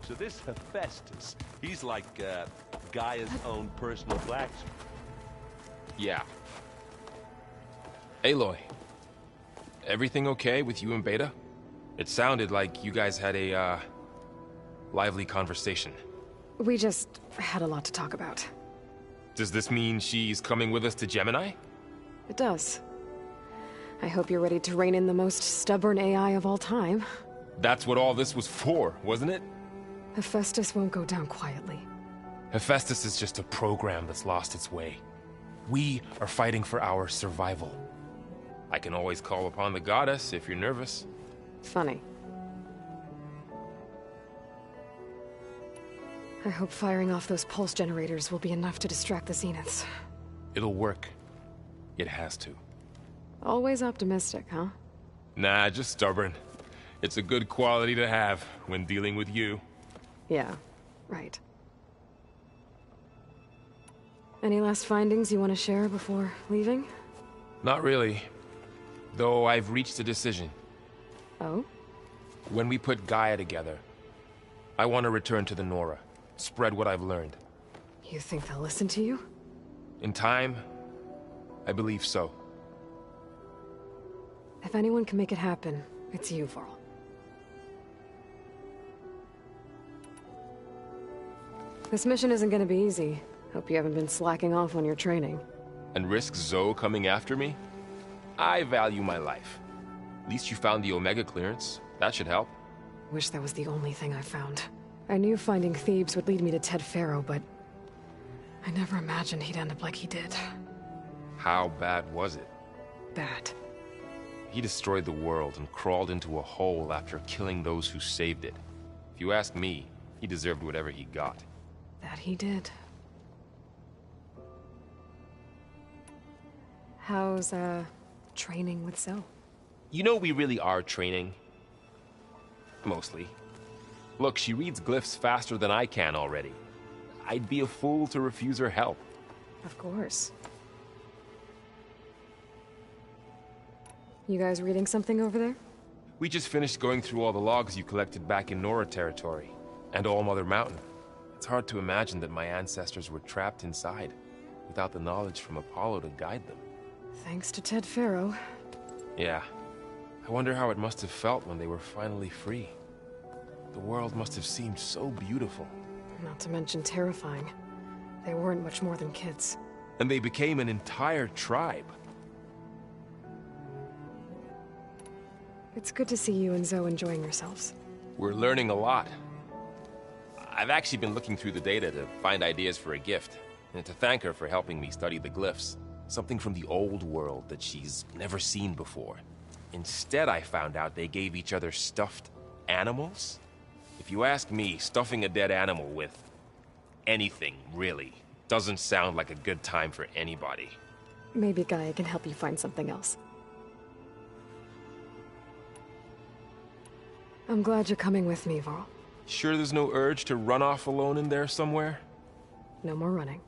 So this Hephaestus, he's like Gaia's own personal blacksmith. Yeah. Aloy, everything okay with you and Beta? It sounded like you guys had a, lively conversation. We just had a lot to talk about. Does this mean she's coming with us to Gemini? It does. I hope you're ready to rein in the most stubborn AI of all time. That's what all this was for, wasn't it? Hephaestus won't go down quietly. Hephaestus is just a program that's lost its way. We are fighting for our survival. I can always call upon the goddess if you're nervous. Funny. I hope firing off those pulse generators will be enough to distract the Zeniths. It'll work. It has to. Always optimistic, huh? Nah, just stubborn. It's a good quality to have when dealing with you. Yeah, right. Any last findings you want to share before leaving? Not really. Though I've reached a decision. Oh? When we put Gaia together, I want to return to the Nora. Spread what I've learned. You think they'll listen to you? In time, I believe so. If anyone can make it happen, it's you, Varl. This mission isn't gonna be easy. Hope you haven't been slacking off on your training. And risk Zoe coming after me? I value my life. At least you found the Omega clearance. That should help. Wish that was the only thing I found. I knew finding Thebes would lead me to Ted Faro, but I never imagined he'd end up like he did. How bad was it? Bad. He destroyed the world and crawled into a hole after killing those who saved it. If you ask me, he deserved whatever he got. That he did. How's, training with Zoe? You know we really are training. Mostly. Look, she reads glyphs faster than I can already. I'd be a fool to refuse her help. Of course. You guys reading something over there? We just finished going through all the logs you collected back in Nora territory, and All Mother Mountain. It's hard to imagine that my ancestors were trapped inside, without the knowledge from Apollo to guide them. Thanks to Ted Faro. Yeah. I wonder how it must have felt when they were finally free. The world must have seemed so beautiful. Not to mention terrifying. They weren't much more than kids. And they became an entire tribe. It's good to see you and Zoe enjoying yourselves. We're learning a lot. I've actually been looking through the data to find ideas for a gift, and to thank her for helping me study the glyphs. Something from the old world that she's never seen before. Instead, I found out they gave each other stuffed animals. If you ask me, stuffing a dead animal with anything, really, doesn't sound like a good time for anybody. Maybe Gaia can help you find something else. I'm glad you're coming with me, Varl. Sure there's no urge to run off alone in there somewhere? No more running.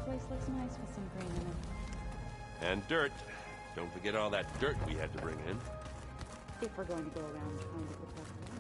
Place looks nice with some green in it. And dirt. Don't forget all that dirt we had to bring in. If we're going to go around trying to protect the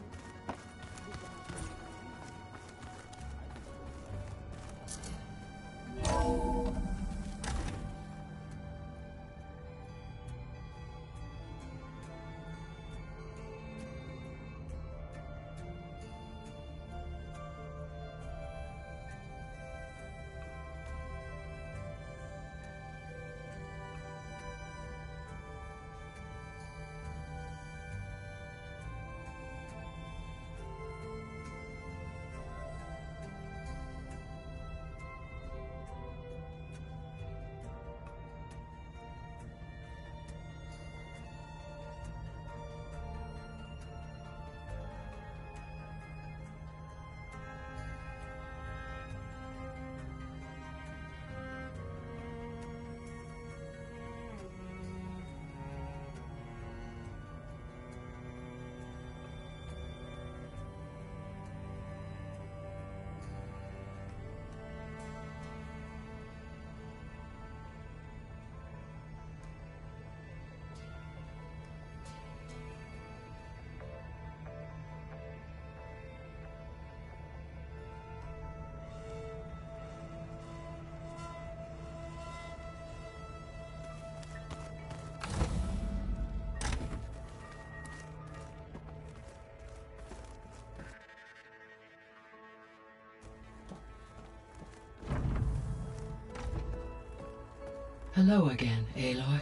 Hello again, Aloy.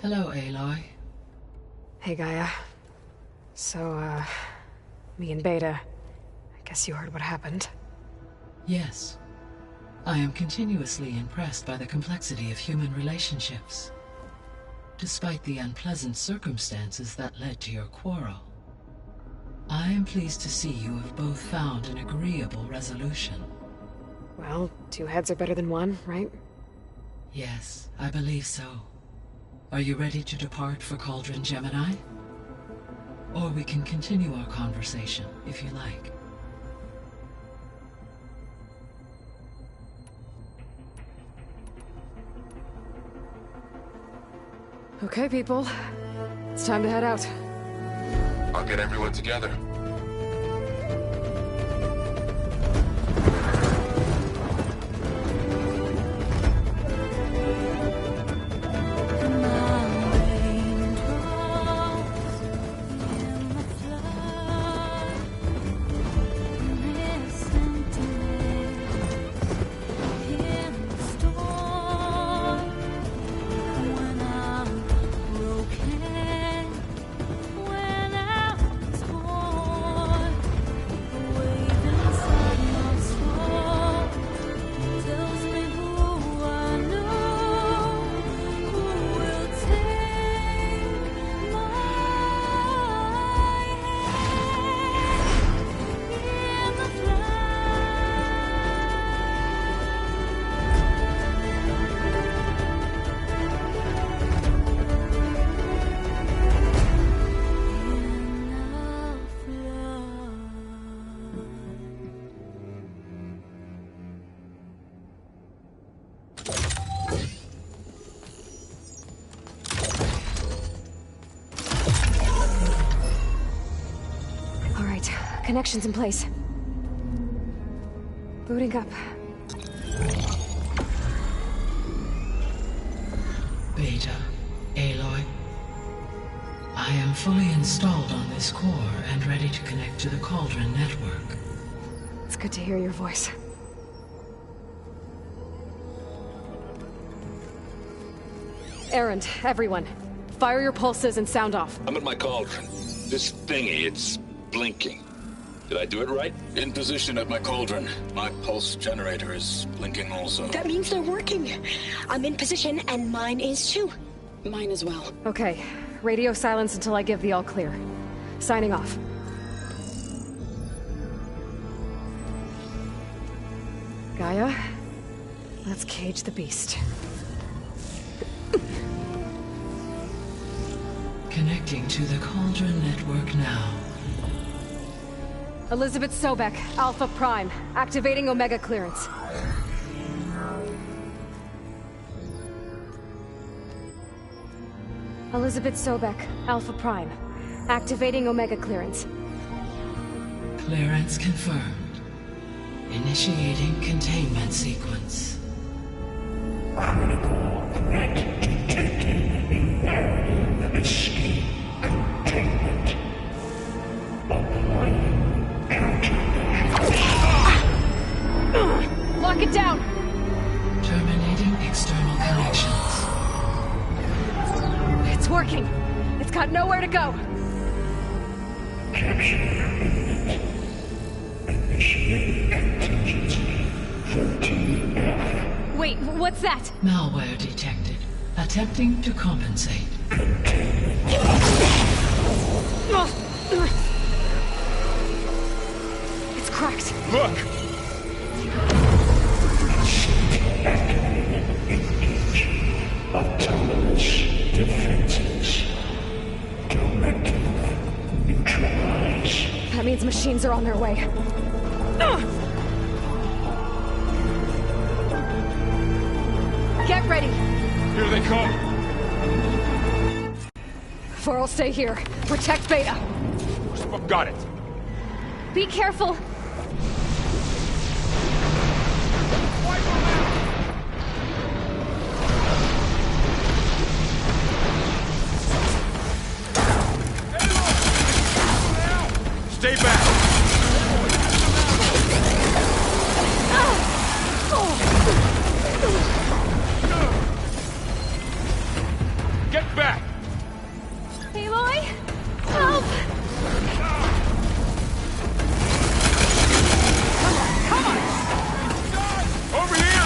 Hello, Aloy. Hey, Gaia. So, me and Beta. I guess you heard what happened. Yes. I am continuously impressed by the complexity of human relationships. Despite the unpleasant circumstances that led to your quarrel, I am pleased to see you have both found an agreeable resolution. Well, two heads are better than one, right? Yes, I believe so. Are you ready to depart for Cauldron Gemini? Or we can continue our conversation, if you like. Okay, people. It's time to head out. I'll get everyone together. Connections in place. Booting up. Beta, Aloy. I am fully installed on this core and ready to connect to the Cauldron network. It's good to hear your voice. Erend, everyone. Fire your pulses and sound off. I'm at my cauldron. This thingy, it's blinking. Did I do it right? In position at my cauldron. My pulse generator is blinking also. That means they're working. I'm in position, and mine is too. Mine as well. Okay. Radio silence until I give the all clear. Signing off. Gaia, let's cage the beast. Connecting to the Cauldron network now. Elizabeth Sobek, Alpha Prime, activating Omega clearance. Elizabeth Sobek, Alpha Prime, activating Omega clearance. Clearance confirmed. Initiating containment sequence. Critical threat detected. Imperative escape containment. Applying Lock it down! Terminating external connections. It's working. It's got nowhere to go. capture imminent. Initiate contingency 14F. Wait, what's that? Malware detected. Attempting to compensate. It's cracked. Look! Engage. Autonomous defenses. Directive neutralize. That means machines are on their way. Get ready! Here they come! For'll stay here. Protect Beta. Got it. Be careful! Stay back! Get back! Aloy? Help! Over here!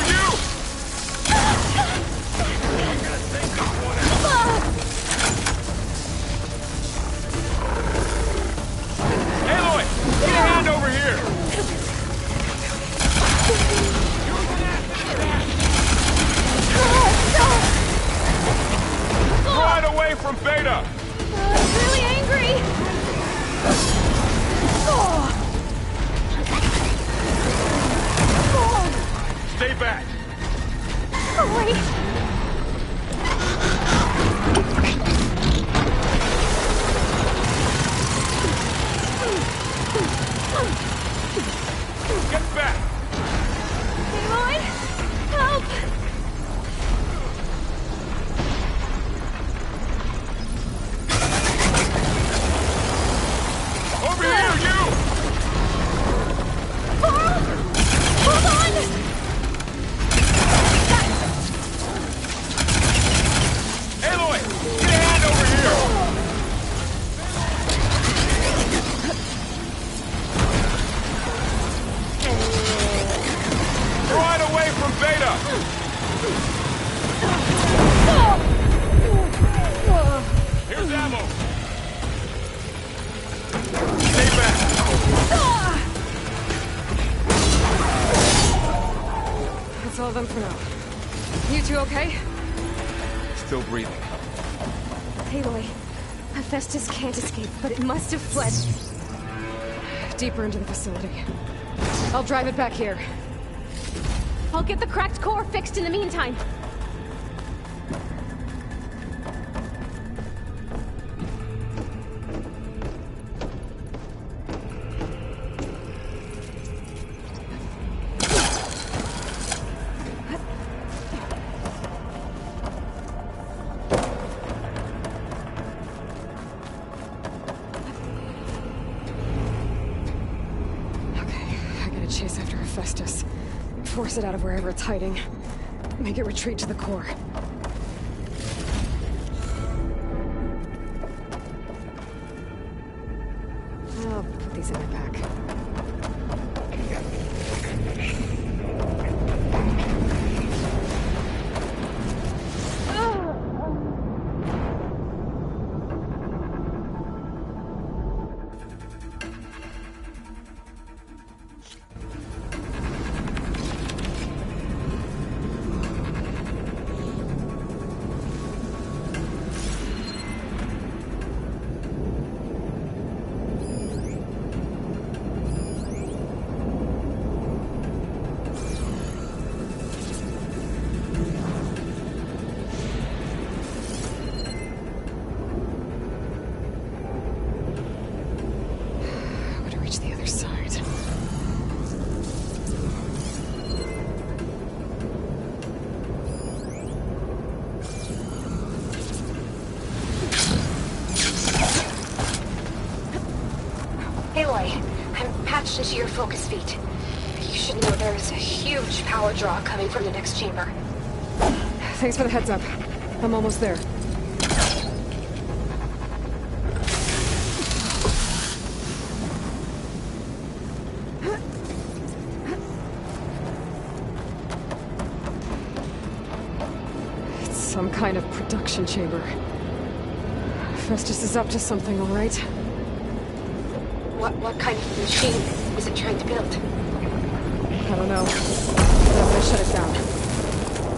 Get back! Aloy! Help! Over here, you! Carl! Hold on! Aloy! Get a hand over here! Draw it away from Beta! Here's ammo! Stay back! That's all of them for now. You two okay? Still breathing. Aloy, Hephaestus can't escape, but it must have fled. Deeper into the facility. I'll drive it back here. I'll get the cracked core fixed in the meantime. Chase after Hephaestus. Force it out of wherever it's hiding. Make it retreat to the core. I'll put these in my pack. Into your focus feed. You should know there is a huge power draw coming from the next chamber. Thanks for the heads up. I'm almost there. It's some kind of production chamber. Festus is up to something, all right? What kind of machine is it trying to build? I don't know. But I'm gonna shut it down.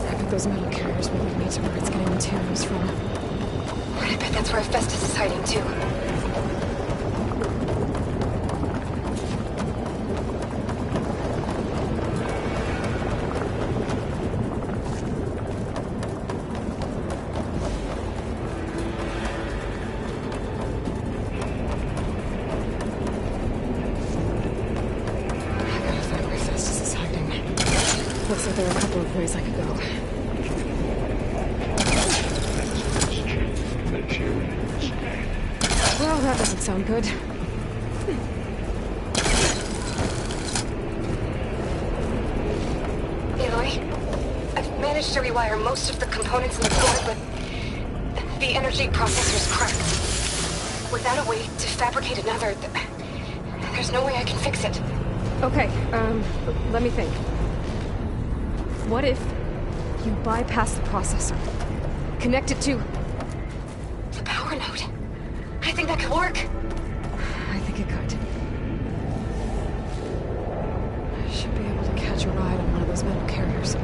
I bet those metal carriers will lead me to where it's getting materials from. I bet that's where Hephaestus is hiding too. Looks like there are a couple of ways I could go. Well, that doesn't sound good. Aloy, I've managed to rewire most of the components in the core, but the energy processor's cracked. Without a way to fabricate another, there's no way I can fix it. Okay, let me think. What if you bypass the processor? Connect it to... the power node? I think that could work. I think it could. I should be able to catch a ride on one of those metal carriers.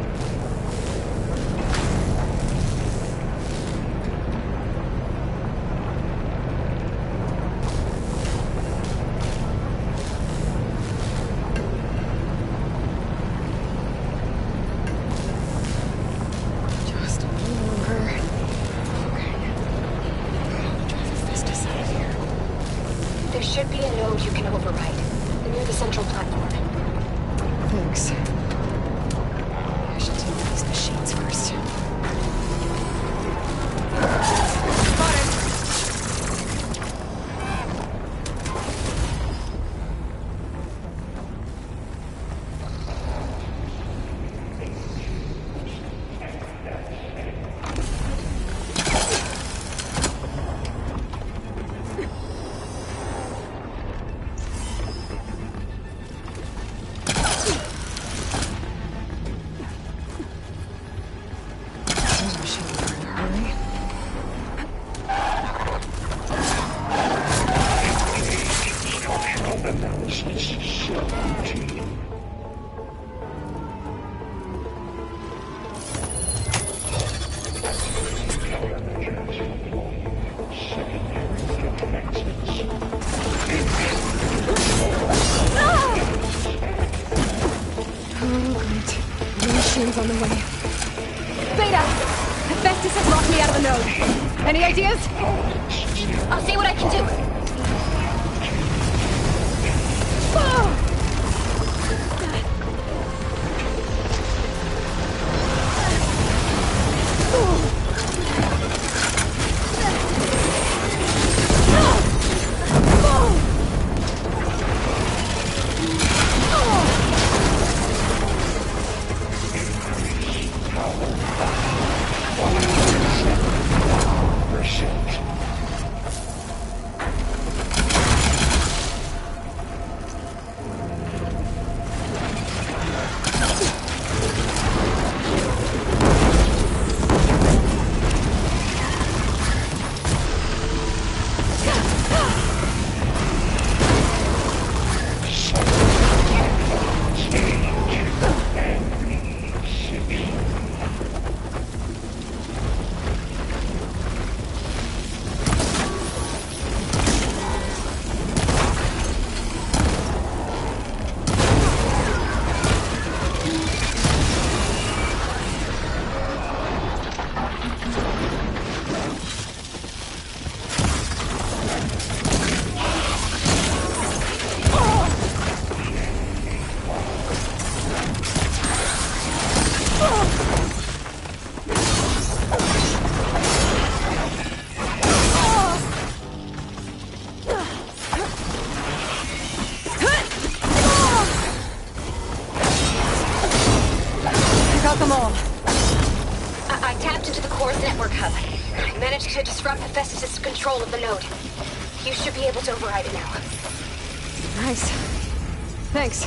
near the central platform. Thanks. I should deal with these machines first. On the way. Beta! Hephaestus has locked me out of the node. Any ideas? I'll see what I can do. Oh! I tapped into the core's network hub. I managed to disrupt Hephaestus' control of the node. You should be able to override it now. Nice. Thanks.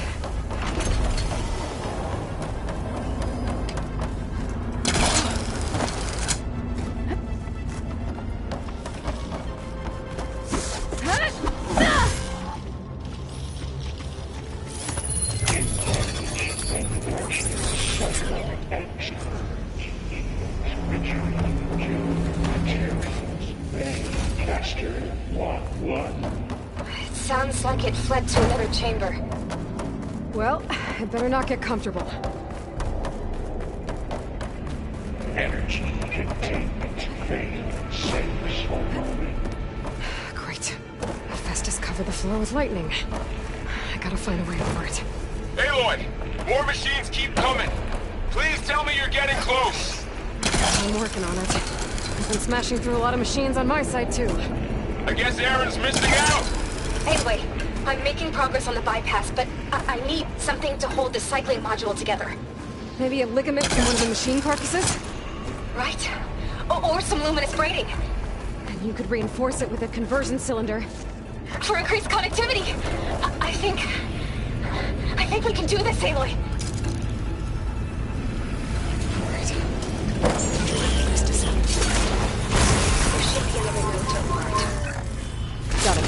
It sounds like it fled to another chamber. Well, I better not get comfortable. Energy containment failed. Saves for moment. Great. Hephaestus covered the floor with lightning. I gotta find a way over it. Aloy! More machines keep coming! Please tell me you're getting close! I'm working on it. I've been smashing through a lot of machines on my side, too. I guess Aaron's missing out! Anyway, I'm making progress on the bypass, but I need something to hold the cycling module together. Maybe a ligament from one of the machine carcasses? Right? Or some luminous braiding. And you could reinforce it with a conversion cylinder. For increased connectivity! I think we can do this, Aloy. There should be another node to override. Got it.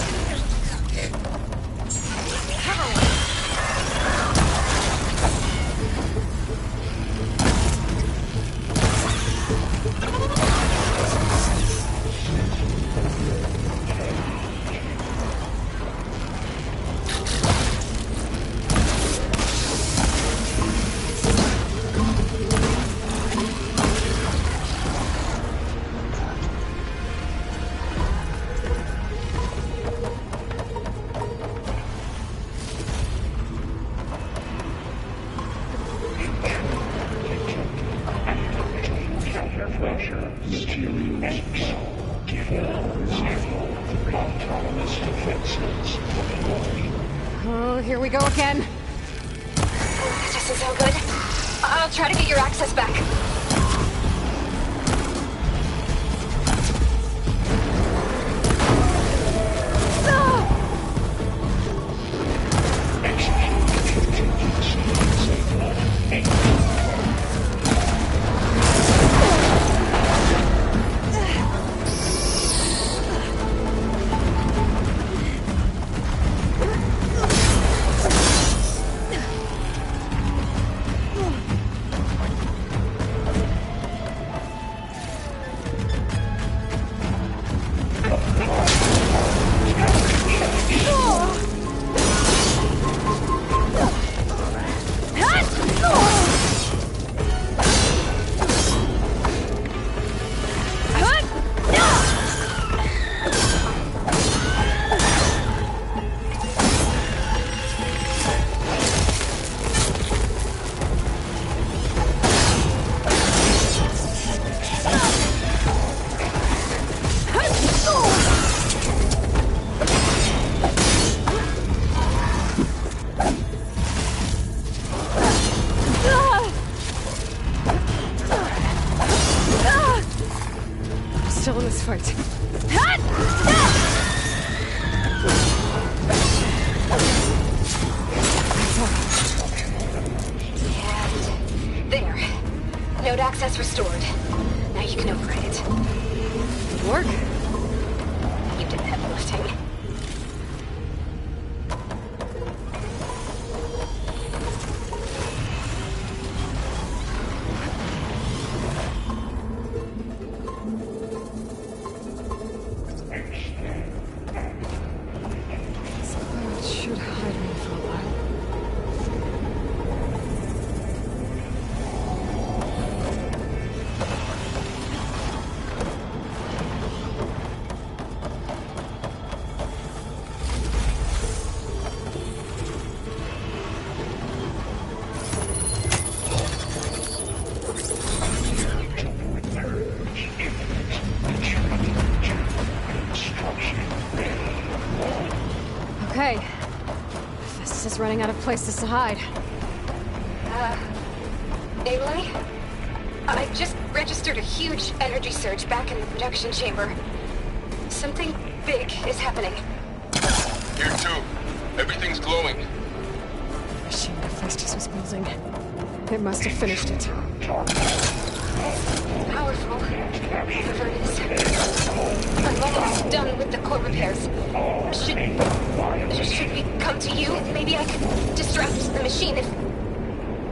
Oh, here we go again. That doesn't sound good. I'll try to get your access back. Still in this fight. And there. Node access restored. Now you can override it. Good work. You did the heavy lifting. It should hide me for a while. Okay. Festus is running out of places to hide. Aloy? I just registered a huge energy surge back in the production chamber. Something big is happening. Here too. Everything's glowing. The machine that Festus was building. It must have finished it. Powerful. Whatever it is. I'm almost done with the core repairs. Should we come to you? Maybe I could distract the machine if...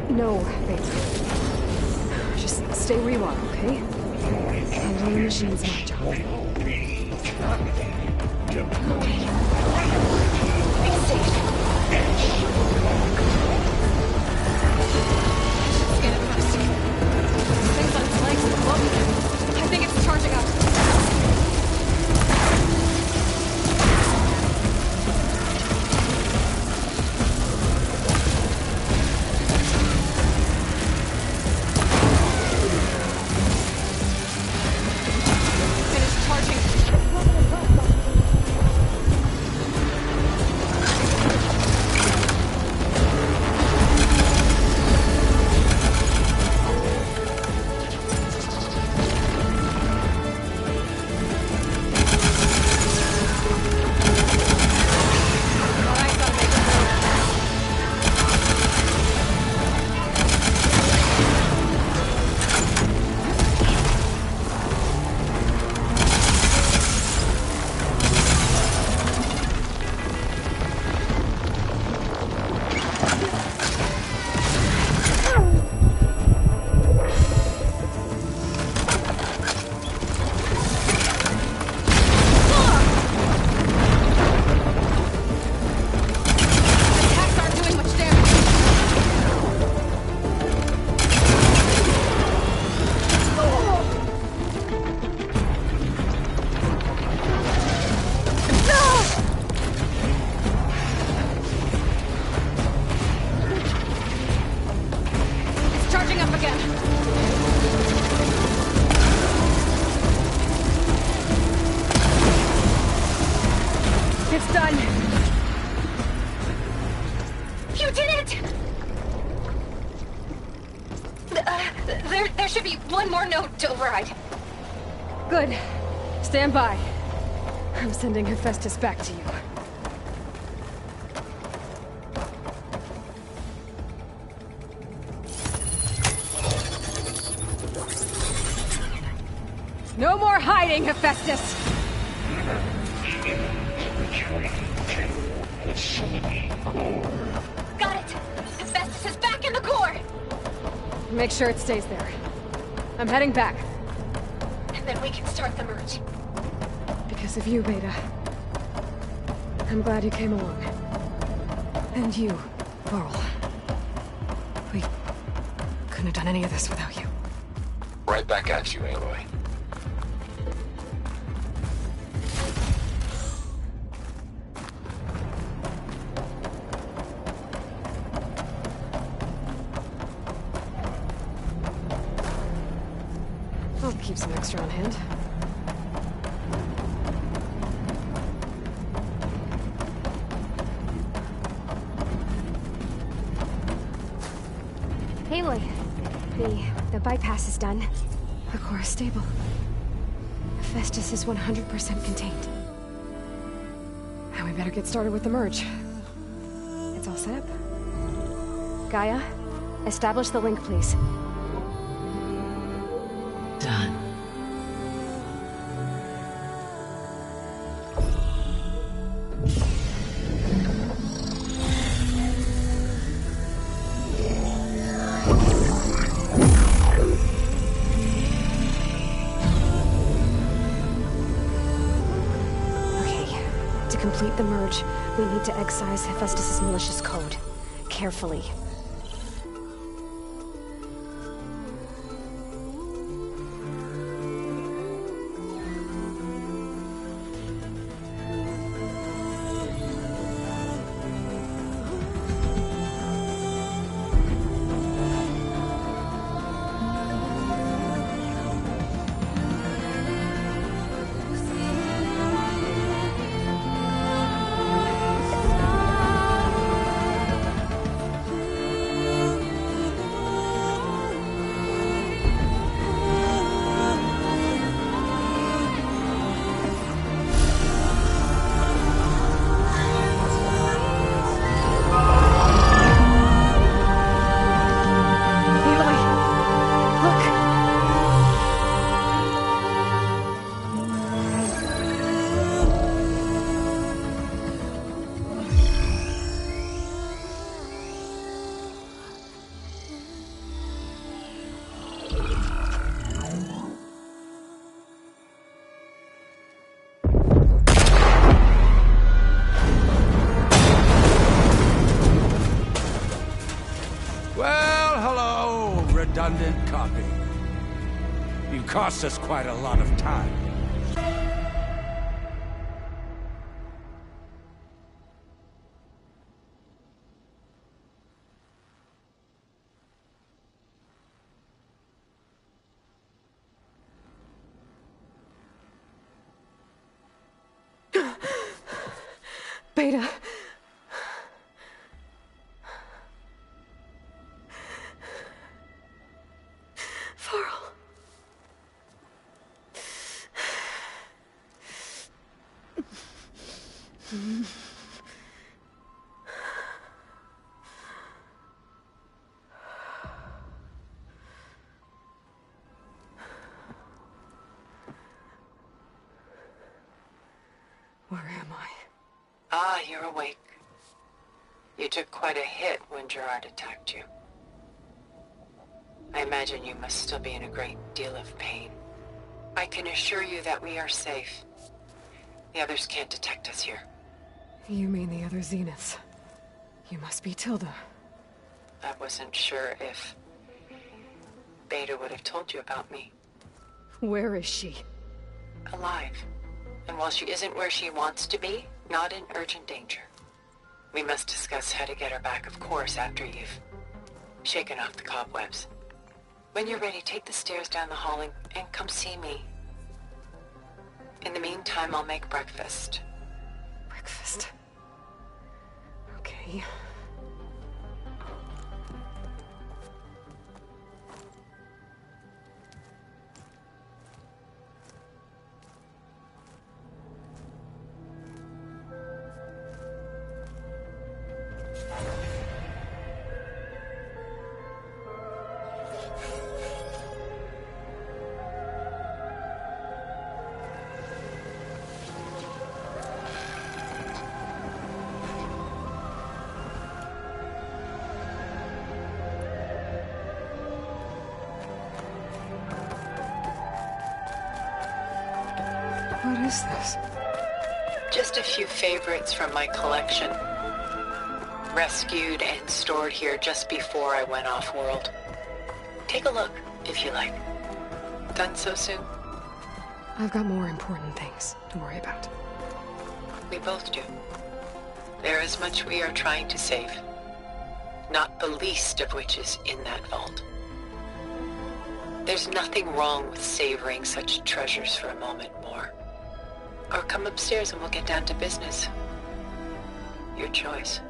No, babe. Just stay where you are, okay? Handling the machine's my job. Be safe. Scan it first. Things on its legs and glowing. I think it's charging up. Finished charging. You did it! There should be one more note to override. Good. Stand by. I'm sending Hephaestus back to you. No more hiding, Hephaestus! Got it! Hephaestus is back in the core! Make sure it stays there. I'm heading back. And then we can start the merge. Because of you, Beta. I'm glad you came along. And you, Varl. We couldn't have done any of this without you. Right back at you, Aloy. I'll keep some extra on hand. Aloy, the bypass is done. The core is stable. Hephaestus is 100% contained. Now we better get started with the merge. It's all set up. Gaia, establish the link, please. Done. To complete the merge, we need to excise Hephaestus' malicious code. Carefully. Redundant copy. You cost us quite a lot of time. Beta. Where am I? Ah, you're awake. You took quite a hit when Gerard attacked you. I imagine you must still be in a great deal of pain. I can assure you that we are safe. The others can't detect us here. You mean the other Zeniths? You must be Tilda. I wasn't sure if Beta would have told you about me. Where is she? Alive. And while she isn't where she wants to be, not in urgent danger. We must discuss how to get her back, of course, after you've shaken off the cobwebs. When you're ready, take the stairs down the hall and come see me. In the meantime, I'll make breakfast. Breakfast? Okay. is this? Just a few favorites from my collection. Rescued and stored here just before I went off-world. Take a look, if you like. Done so soon? I've got more important things to worry about. We both do. There is much we are trying to save. Not the least of which is in that vault. There's nothing wrong with savoring such treasures for a moment more. Or come upstairs and we'll get down to business. Your choice.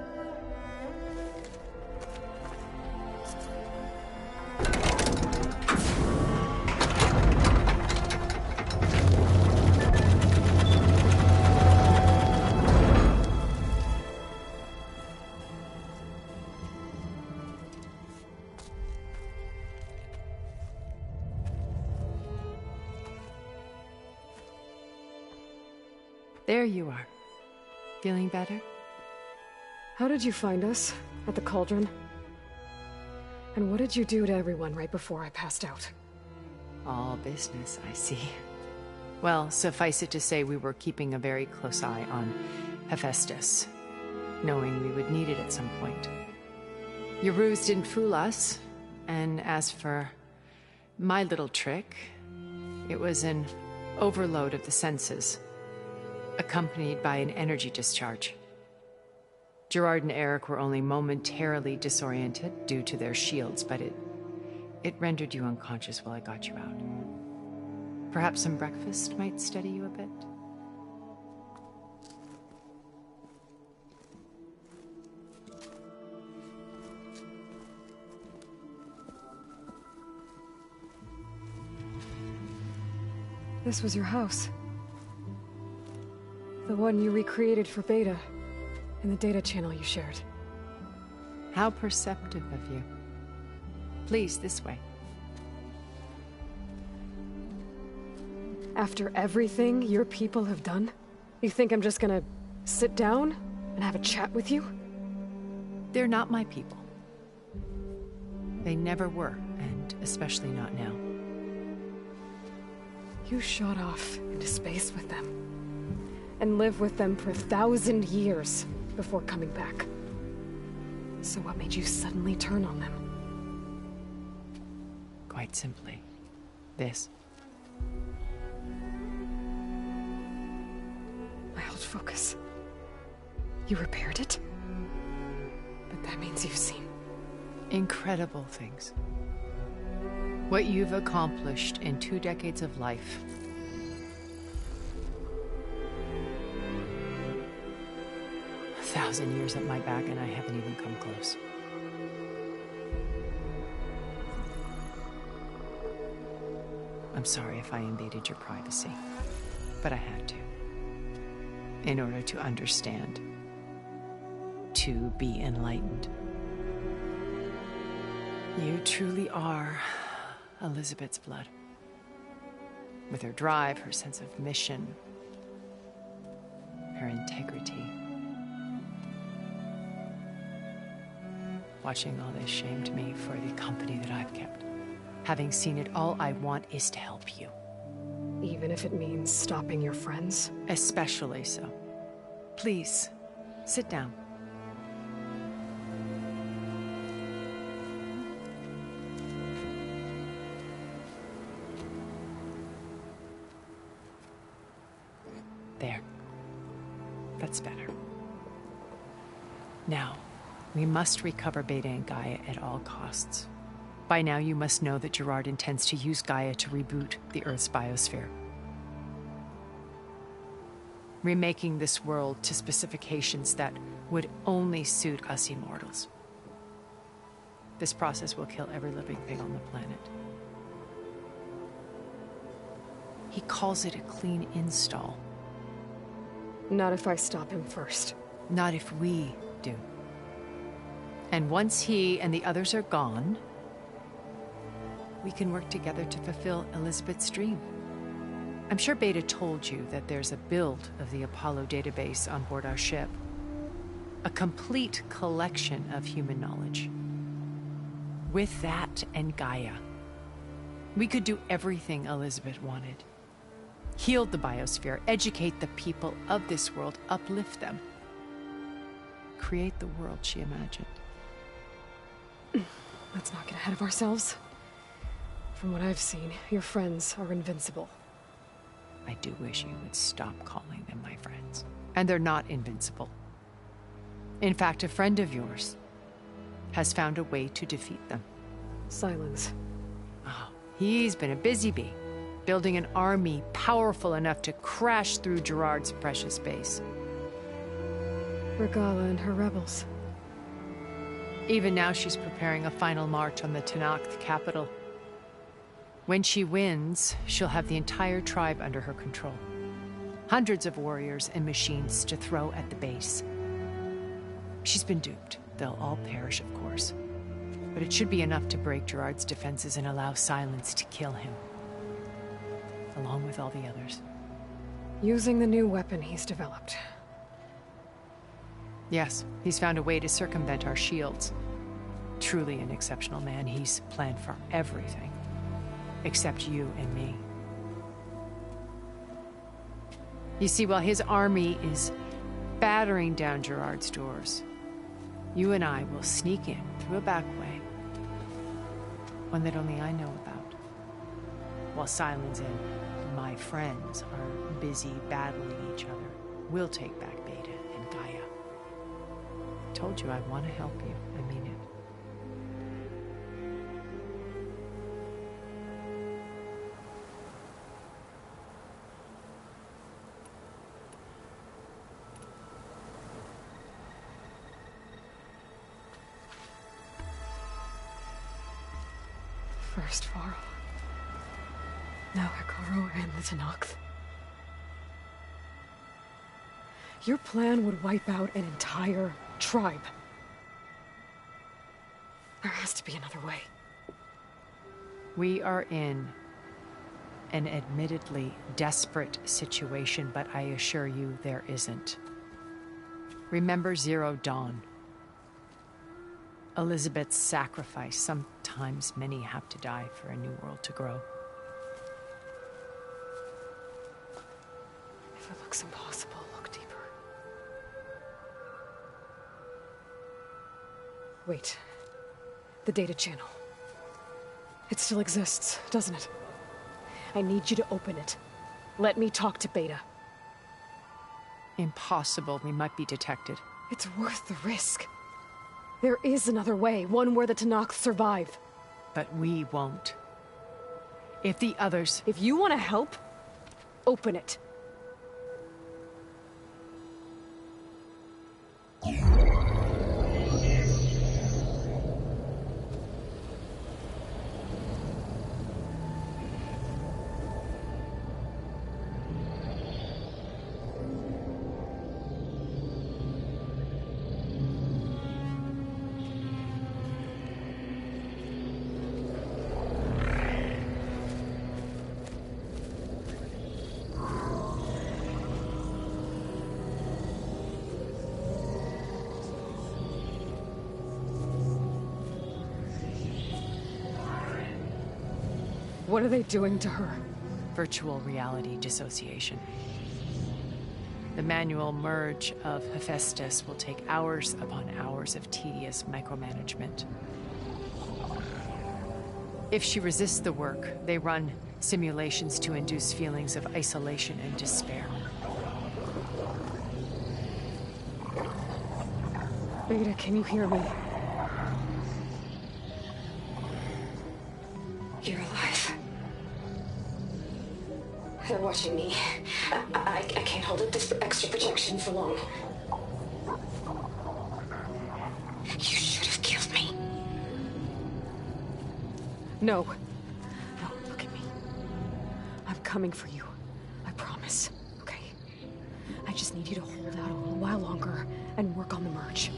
There you are. Feeling better? How did you find us? At the Cauldron? And what did you do to everyone right before I passed out? All business, I see. Well, suffice it to say we were keeping a very close eye on Hephaestus, knowing we would need it at some point. Your ruse didn't fool us, and as for my little trick, it was an overload of the senses, accompanied by an energy discharge. Gerard and Eric were only momentarily disoriented due to their shields, but it rendered you unconscious while I got you out. Perhaps some breakfast might steady you a bit? This was your house. The one you recreated for Beta, in the data channel you shared. How perceptive of you. Please, this way. After everything your people have done, you think I'm just gonna sit down and have a chat with you? They're not my people. They never were, and especially not now. You shot off into space with them, and lived with them for 1,000 years before coming back. So what made you suddenly turn on them? Quite simply, this. My old focus. You repaired it? But that means you've seen... incredible things. What you've accomplished in 2 decades of life. A 1,000 years at my back and I haven't even come close. I'm sorry if I invaded your privacy, but I had to. In order to understand. To be enlightened. You truly are Elizabeth's blood. With her drive, her sense of mission, her integrity. Watching all this shamed me for the company that I've kept. Having seen it, all I want is to help you. Even if it means stopping your friends? Especially so. Please, sit down. There. That's better. Now, we must recover Beta and Gaia at all costs. By now, you must know that Gerard intends to use Gaia to reboot the Earth's biosphere. Remaking this world to specifications that would only suit us immortals. This process will kill every living thing on the planet. He calls it a clean install. Not if I stop him first. Not if we do. And once he and the others are gone, we can work together to fulfill Elizabeth's dream. I'm sure Beta told you that there's a build of the Apollo database on board our ship. A complete collection of human knowledge. With that and Gaia, we could do everything Elizabeth wanted. Heal the biosphere, educate the people of this world, uplift them. Create the world she imagined. Let's not get ahead of ourselves. From what I've seen, your friends are invincible. I do wish you would stop calling them my friends. And they're not invincible. In fact, a friend of yours has found a way to defeat them. Silence. Oh, he's been a busy bee, building an army powerful enough to crash through Gerard's precious base. Regala and her rebels. Even now she's preparing a final march on the Tenakth capital. When she wins, she'll have the entire tribe under her control. Hundreds of warriors and machines to throw at the base. She's been duped. They'll all perish, of course. But it should be enough to break Gerard's defenses and allow Silence to kill him. Along with all the others. Using the new weapon he's developed. Yes, he's found a way to circumvent our shields. Truly an exceptional man. He's planned for everything. Except you and me. You see, while his army is battering down Gerard's doors, you and I will sneak in through a back way. One that only I know about. While Silence and my friends are busy battling each other, we'll take back Beta and Gaia. I told you I want to help you. I mean it. First Varl. Now Hekarro and the Tenakth. Your plan would wipe out an entire tribe. There has to be another way. We are in an admittedly desperate situation, but I assure you there isn't. Remember Zero Dawn. Elizabeth's sacrifice. Sometimes many have to die for a new world to grow. If it looks impossible, look deeper. Wait. The data channel. It still exists, doesn't it? I need you to open it. Let me talk to Beta. Impossible. We might be detected. It's worth the risk. There is another way, one where the Tenakth survive. But we won't. If the others... If you want to help, open it. What are they doing to her? Virtual reality dissociation. The manual merge of Hephaestus will take hours upon hours of tedious micromanagement. If she resists the work, they run simulations to induce feelings of isolation and despair. Beta, can you hear me? You're alive. They're watching me. I can't hold up this extra projection for long. You should have killed me. No. No, look at me. I'm coming for you. I promise. Okay? I just need you to hold out a little while longer and work on the merge.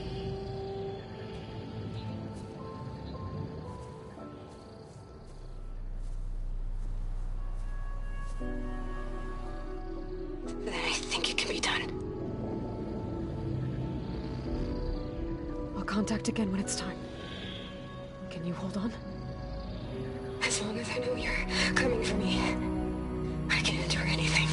Then I think it can be done. I'll contact again when it's time. Can you hold on? As long as I know you're coming for me, I can endure anything.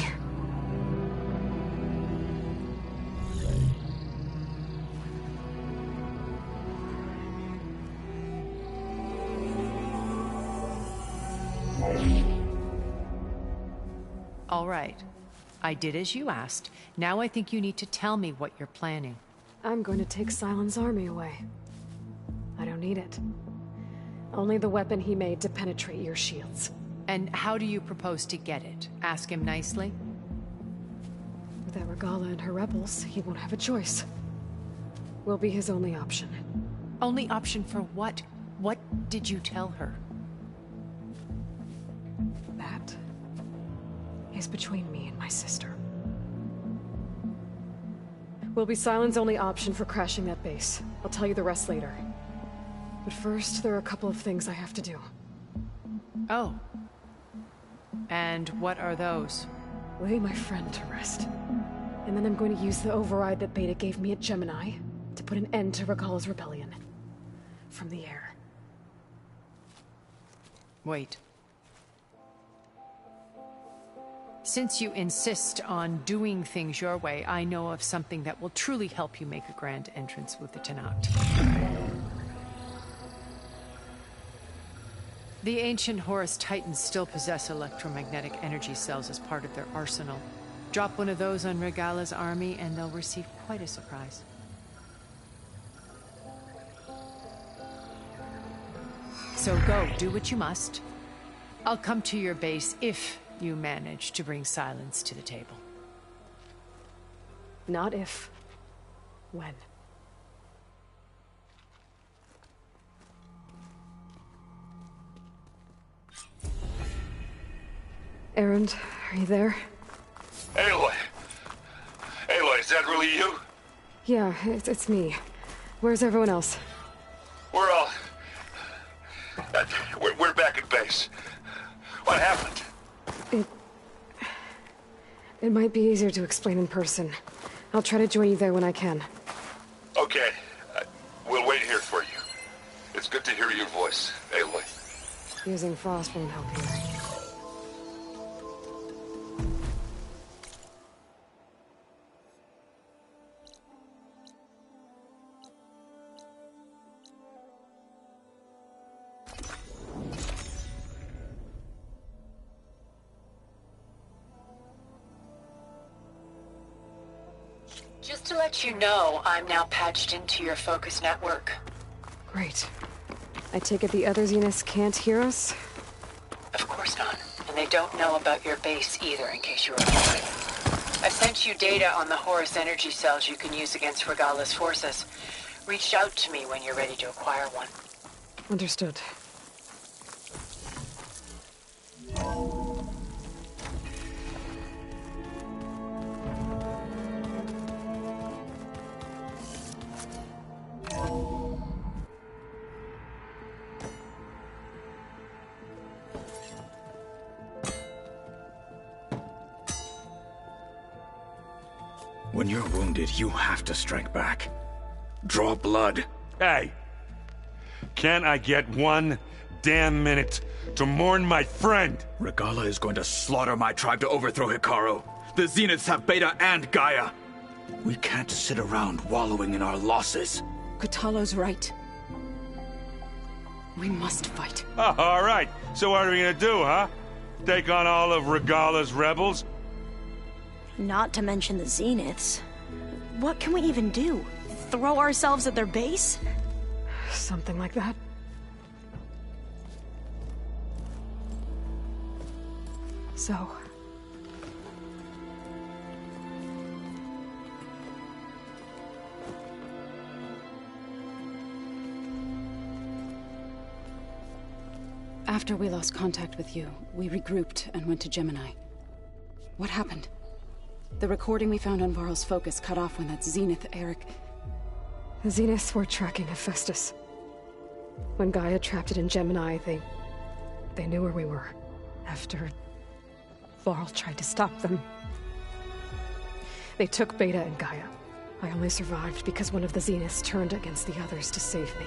All right. I did as you asked. Now I think you need to tell me what you're planning. I'm going to take Sylens' army away. I don't need it. Only the weapon he made to penetrate your shields. And how do you propose to get it? Ask him nicely? Without Regalla and her rebels, he won't have a choice. We'll be his only option. Only option for what? What did you tell her? That is between me and my sister. Will be Sylens' only option for crashing that base. I'll tell you the rest later. But first, there are a couple of things I have to do. Oh. And what are those? Lay my friend to rest. And then I'm going to use the override that Beta gave me at Gemini to put an end to Regalla's rebellion. From the air. Wait. Since you insist on doing things your way, I know of something that will truly help you make a grand entrance with the Tenakth. The ancient Horus Titans still possess electromagnetic energy cells as part of their arsenal. Drop one of those on Regalla's army and they'll receive quite a surprise. So go, do what you must. I'll come to your base if you manage to bring Sylens to the table. Not if. When. Erend, are you there? Aloy! Aloy, is that really you? Yeah, it's me. Where's everyone else? We're all... We're back at base. What happened? It might be easier to explain in person. I'll try to join you there when I can. Okay. We'll wait here for you. It's good to hear your voice, Aloy. Using Frost won't help you. Just to let you know, I'm now patched into your focus network. Great. I take it the other Zeniths can't hear us? Of course not. And they don't know about your base either, in case you were wondering. I've sent you data on the Horus energy cells you can use against Regalla's forces. Reach out to me when you're ready to acquire one. Understood. When you're wounded, you have to strike back. Draw blood. Hey! Can't I get one damn minute to mourn my friend? Regalla is going to slaughter my tribe to overthrow Hekarro. The Zeniths have Beta and Gaia. We can't sit around wallowing in our losses. Kotallo's right. We must fight. Oh, all right. So what are we gonna do, huh? Take on all of Regalla's rebels? Not to mention the Zeniths. What can we even do? Throw ourselves at their base? Something like that. So... After we lost contact with you, we regrouped and went to Gemini. What happened? The recording we found on Varl's focus cut off when that Zenith, Eric... The Zeniths were tracking Hephaestus. When Gaia trapped it in Gemini, they knew where we were. After... Varl tried to stop them. They took Beta and Gaia. I only survived because one of the Zeniths turned against the others to save me.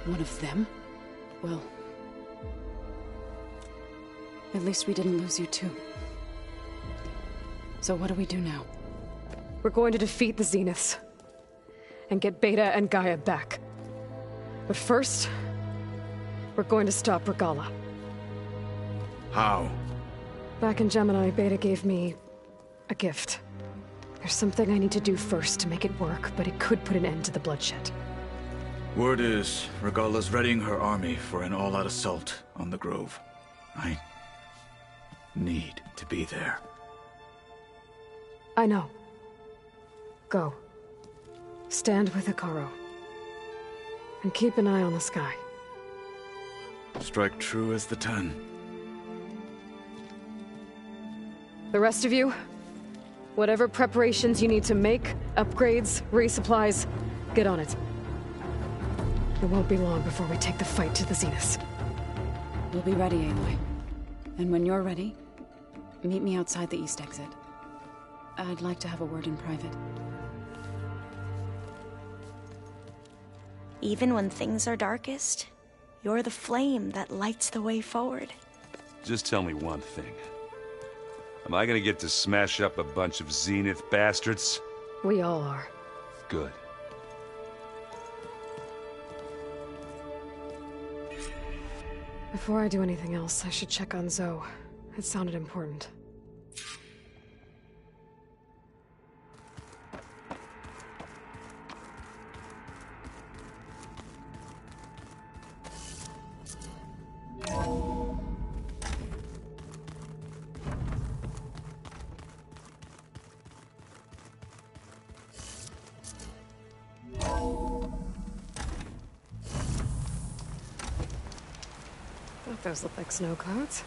One of them? Well... At least we didn't lose you too. So what do we do now? We're going to defeat the Zeniths. And get Beta and Gaia back. But first... we're going to stop Regalla. How? Back in Gemini, Beta gave me a gift. There's something I need to do first to make it work, but it could put an end to the bloodshed. Word is, Regalla's readying her army for an all-out assault on the Grove. I need to be there. I know. Go. Stand with Hekarro. And keep an eye on the sky. Strike true as the 10. The rest of you, whatever preparations you need to make, upgrades, resupplies, get on it. It won't be long before we take the fight to the Zeniths. We'll be ready, Aloy. And when you're ready, meet me outside the east exit. I'd like to have a word in private. Even when things are darkest, you're the flame that lights the way forward. Just tell me one thing. Am I gonna get to smash up a bunch of Zenith bastards? We all are. Good. Before I do anything else, I should check on Zoe. It sounded important. Those look like snow clouds.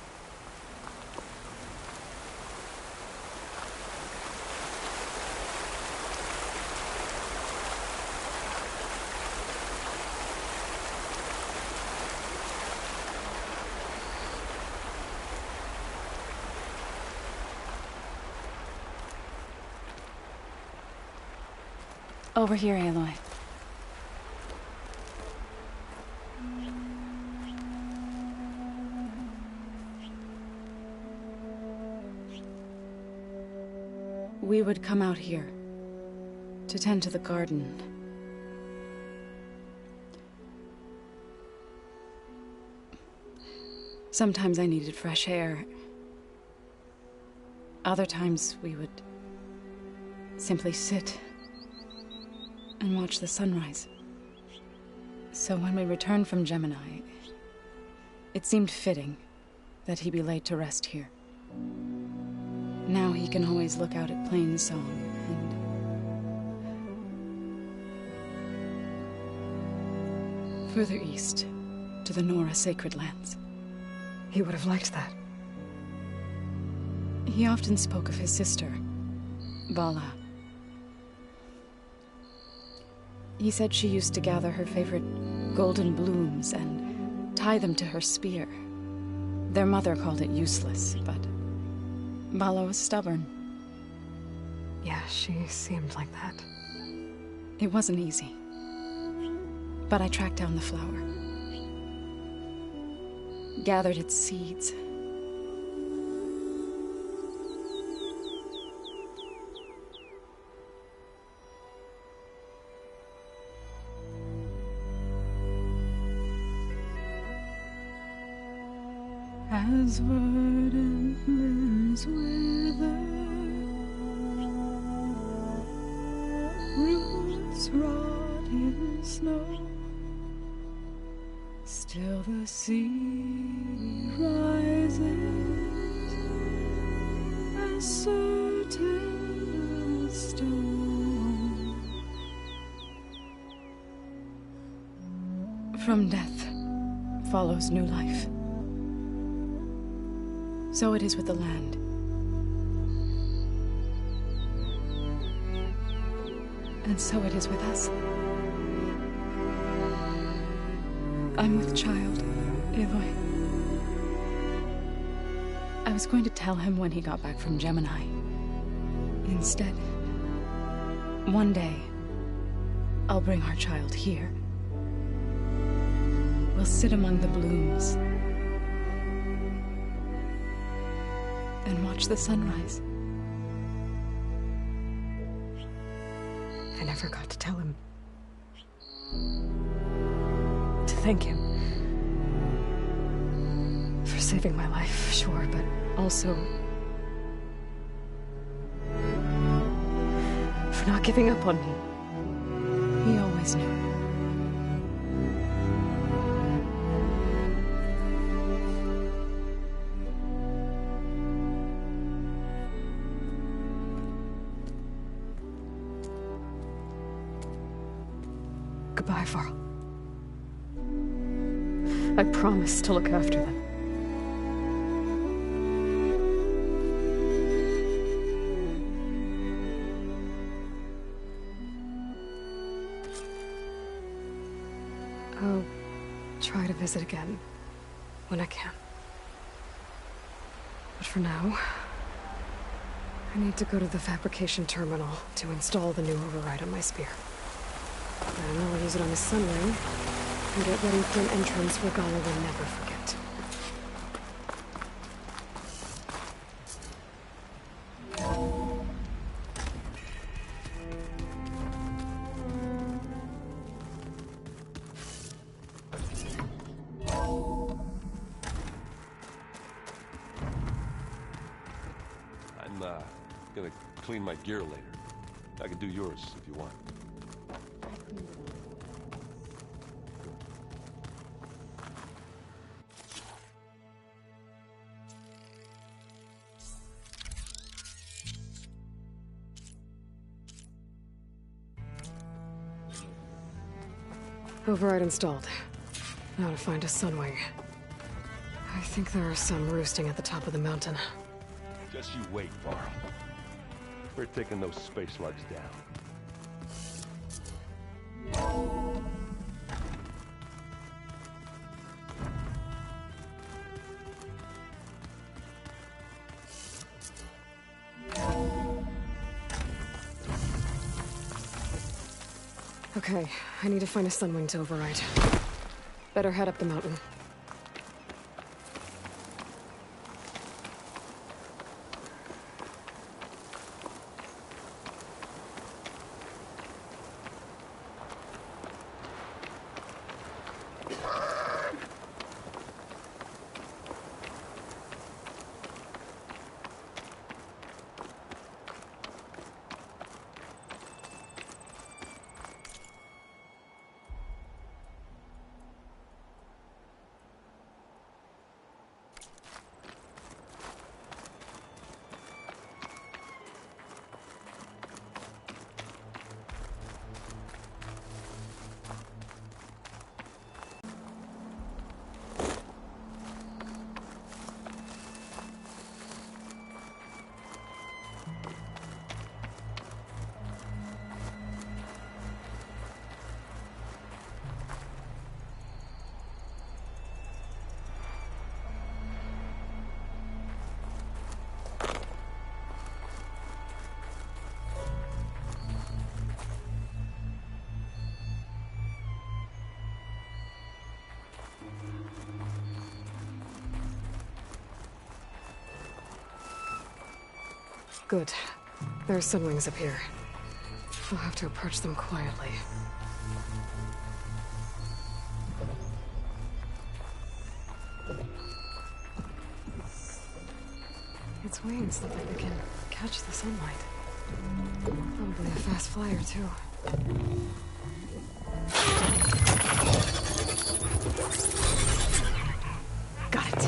Over here, Aloy. We would come out here to tend to the garden. Sometimes I needed fresh air. Other times we would simply sit and watch the sunrise. So when we returned from Gemini, it seemed fitting that he be laid to rest here. Now he can always look out at Plain Song and further east to the Nora Sacred Lands. He would have liked that. He often spoke of his sister, Vala. He said she used to gather her favorite golden blooms and tie them to her spear. Their mother called it useless, but Vala was stubborn. Yeah, she seemed like that. It wasn't easy. But I tracked down the flower. Gathered its seeds. As verdant limbs wither, roots rot in snow, still the sea rises as certain as stone. From death follows new life. So it is with the land. And so it is with us. I'm with child, Aloy. I was going to tell him when he got back from Gemini. Instead, one day, I'll bring our child here. We'll sit among the blooms and watch the sunrise. I never got to tell him. To thank him for saving my life, sure, but also... for not giving up on me. He always knew. Goodbye, Varl. I promise to look after them. I'll try to visit again when I can. But for now, I need to go to the fabrication terminal to install the new override on my spear. Then I'll use it on his sun ring and get ready for an entrance Regalla will never forget. I'm gonna clean my gear later. I can do yours if you want. Override installed. Now to find a sunwing. I think there are some roosting at the top of the mountain. Just you wait, Varl. We're taking those space slugs down. Okay, I need to find a sunwing to override. Better head up the mountain. Good. There are sunwings up here. I'll have to approach them quietly. Its wings look like they can catch the sunlight. Probably a fast flyer, too. Got it.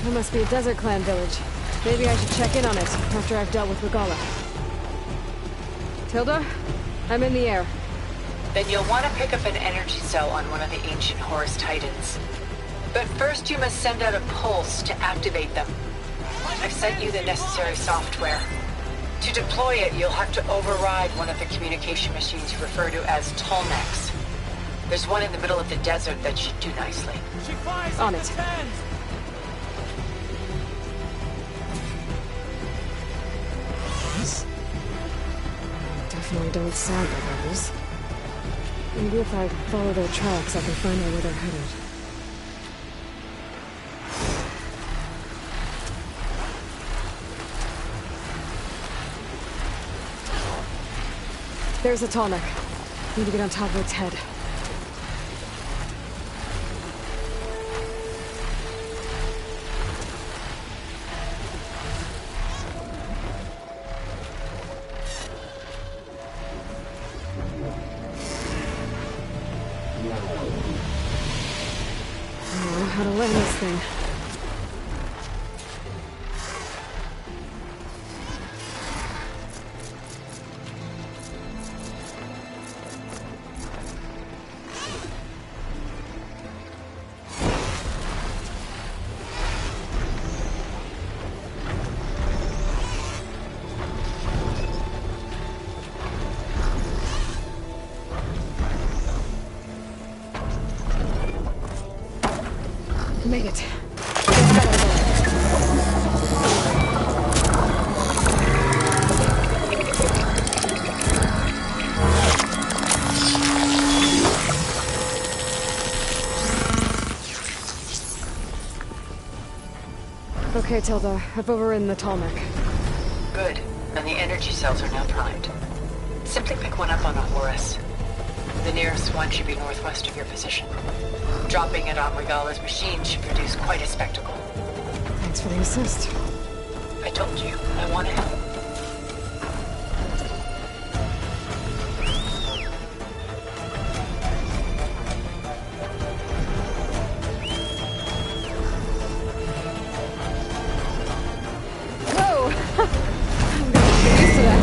There must be a Desert Clan village. Maybe I should check in on it after I've dealt with Regalla. Tilda, I'm in the air. Then you'll want to pick up an energy cell on one of the ancient Horus Titans. But first you must send out a pulse to activate them. I've sent you the necessary software. To deploy it, you'll have to override one of the communication machines you refer to as Tolmecs. There's one in the middle of the desert that should do nicely. On it. Yes. Definitely don't sound like rebels. Maybe if I follow their tracks, I can find out where they're headed. There's a Tolmec. Need to get on top of its head. I don't know how to land this thing. Made it. Okay, Tilda. I've overridden the Tolmec. Good. And the energy cells are now primed. Simply pick one up on a Horus. The nearest one should be northwest of your position. Dropping it on Regala's machine should produce quite a spectacle. Thanks for the assist. I told you, I want to help. Whoa! I'm gonna get used to that.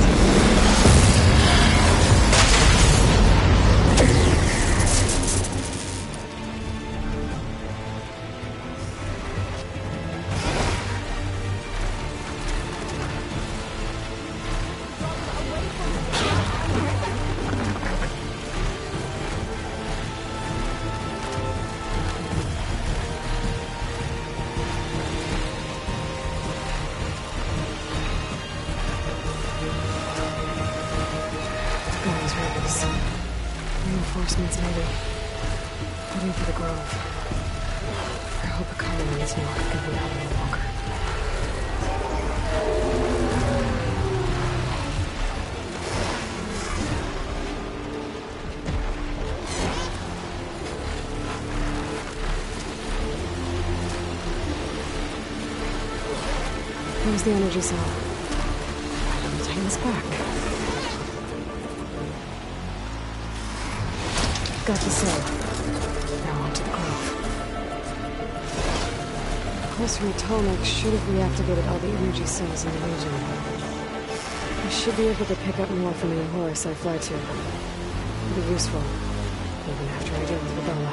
Reinforcements, maybe. Heading for the Grove. I hope the colony is not going to be out any longer. There's the energy cell. Why don't we take this back? Got the cell. Now on to the Grove. The Closer Tolmec should have reactivated all the energy cells in the region. I should be able to pick up more from the Horus I fly to. It'll be useful, even after I deal with Regala.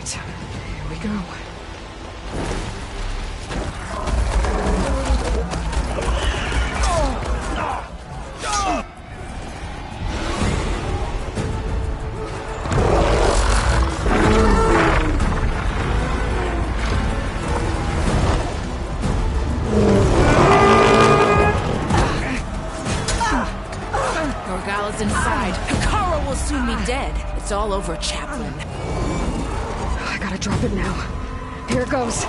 Here we go. It's all over, Chaplain. I gotta drop it now. Here it goes.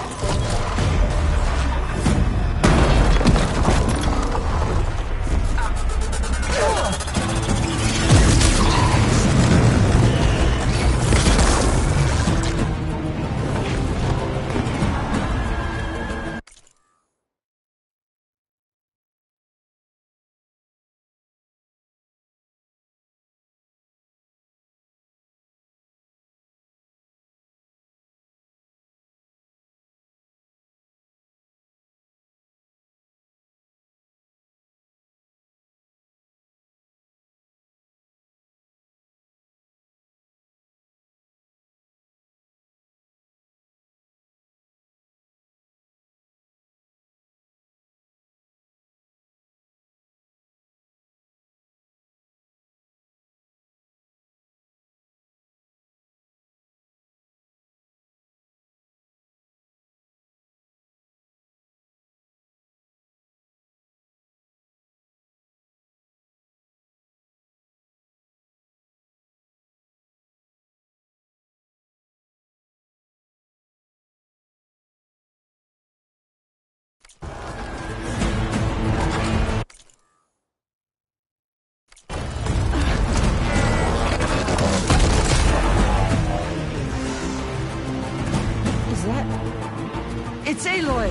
It's Aloy!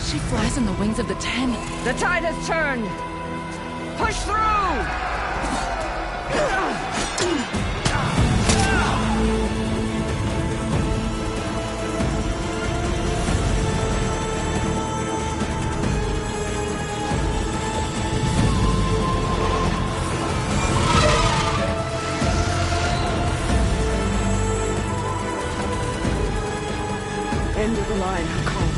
She flies on the wings of the Ten. The tide has turned! Push through! End of the line, Hakon.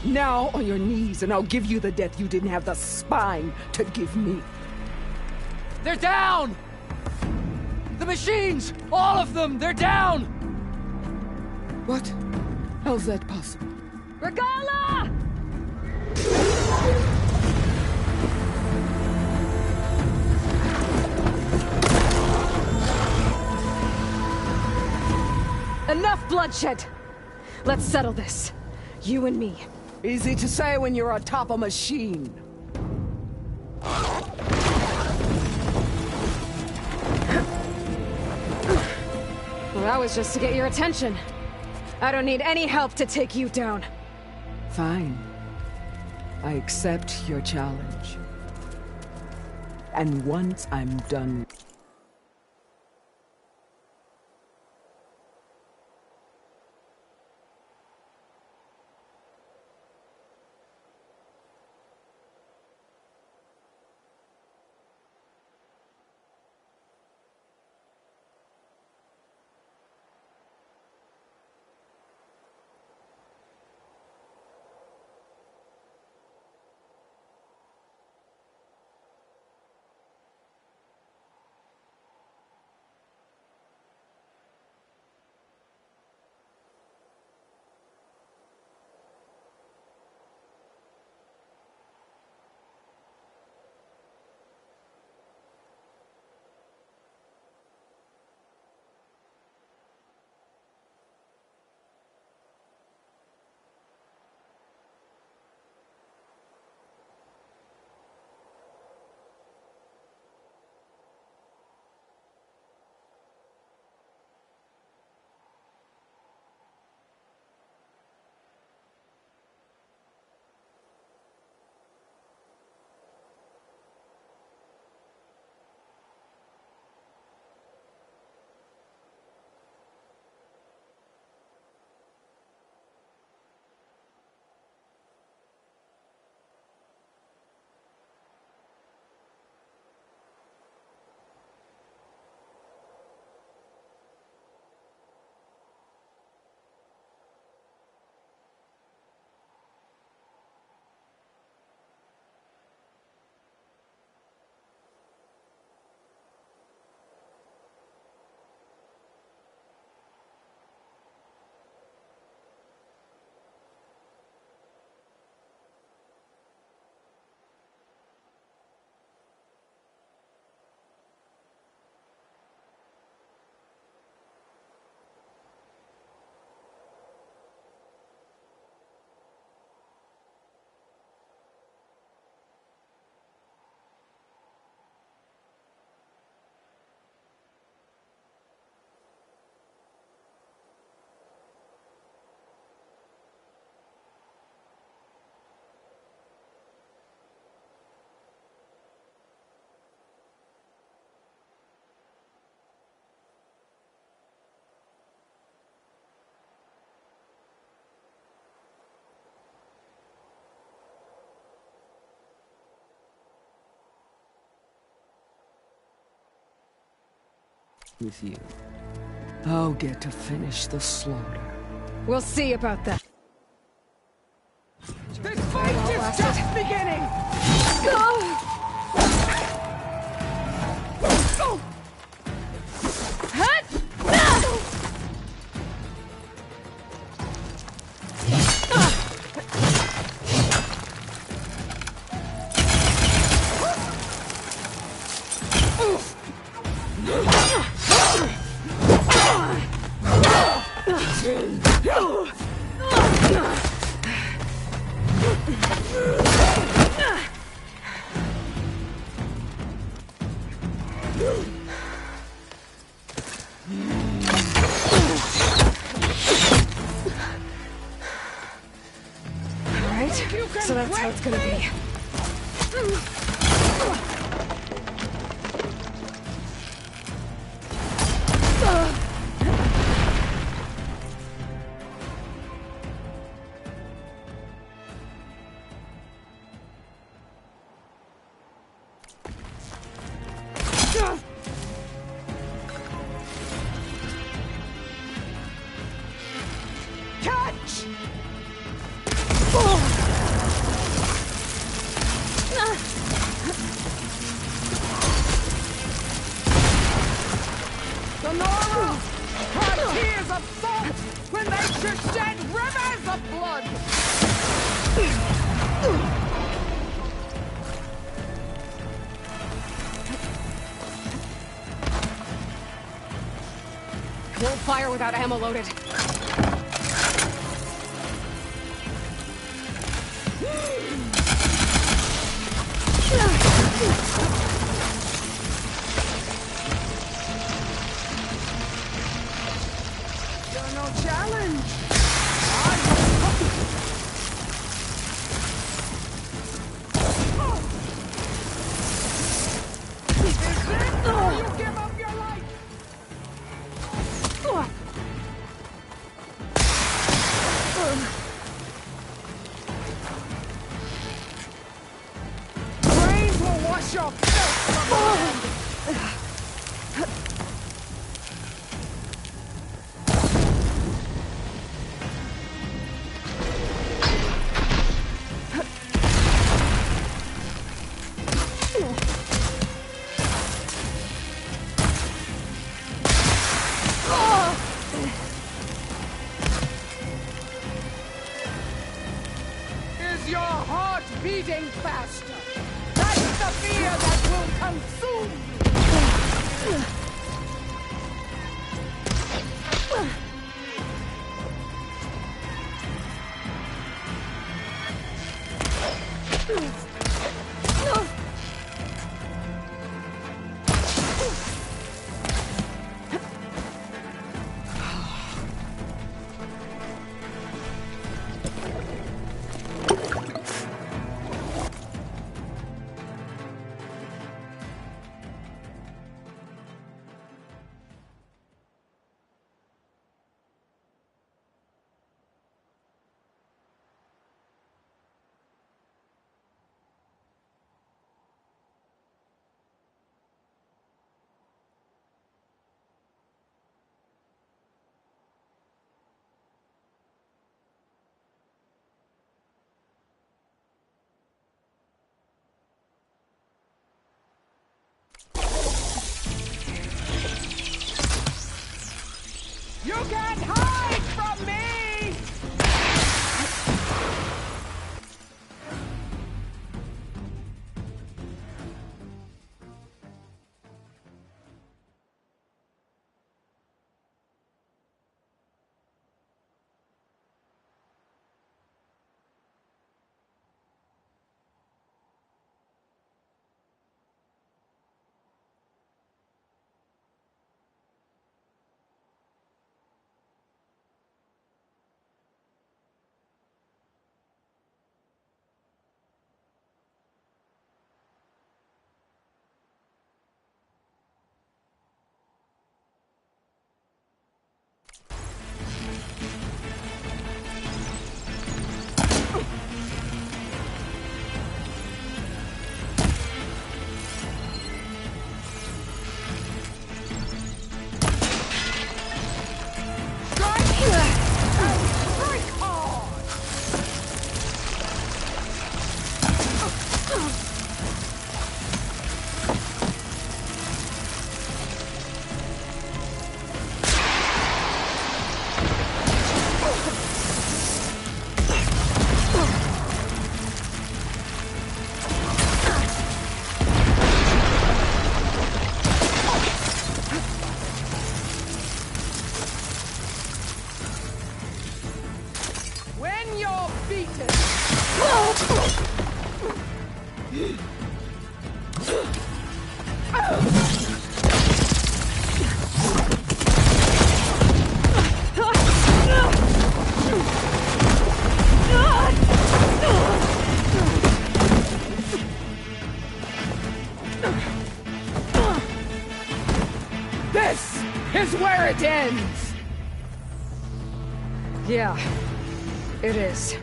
Now on your knees, and I'll give you the death you didn't have the spine to give me. They're down! The machines! All of them! They're down! What? How's that possible? Regala! Enough bloodshed! Let's settle this. You and me. Easy to say when you're atop a machine. Well, that was just to get your attention. I don't need any help to take you down. Fine. I accept your challenge. And once I'm done... with you. I'll get to finish the slaughter. We'll see about that. This fight is just beginning! Alright, so that's how it's gonna be. Catch! Sonora! Cry tears of salt when they should shed rivers of blood! Won't fire without ammo loaded. You're no challenge! Is this how you give up your life? Brains will wash your filth from your hand. Is your heart beating faster? That's the fear that will consume you! When you're beaten, this is where it ends. Yeah, it is.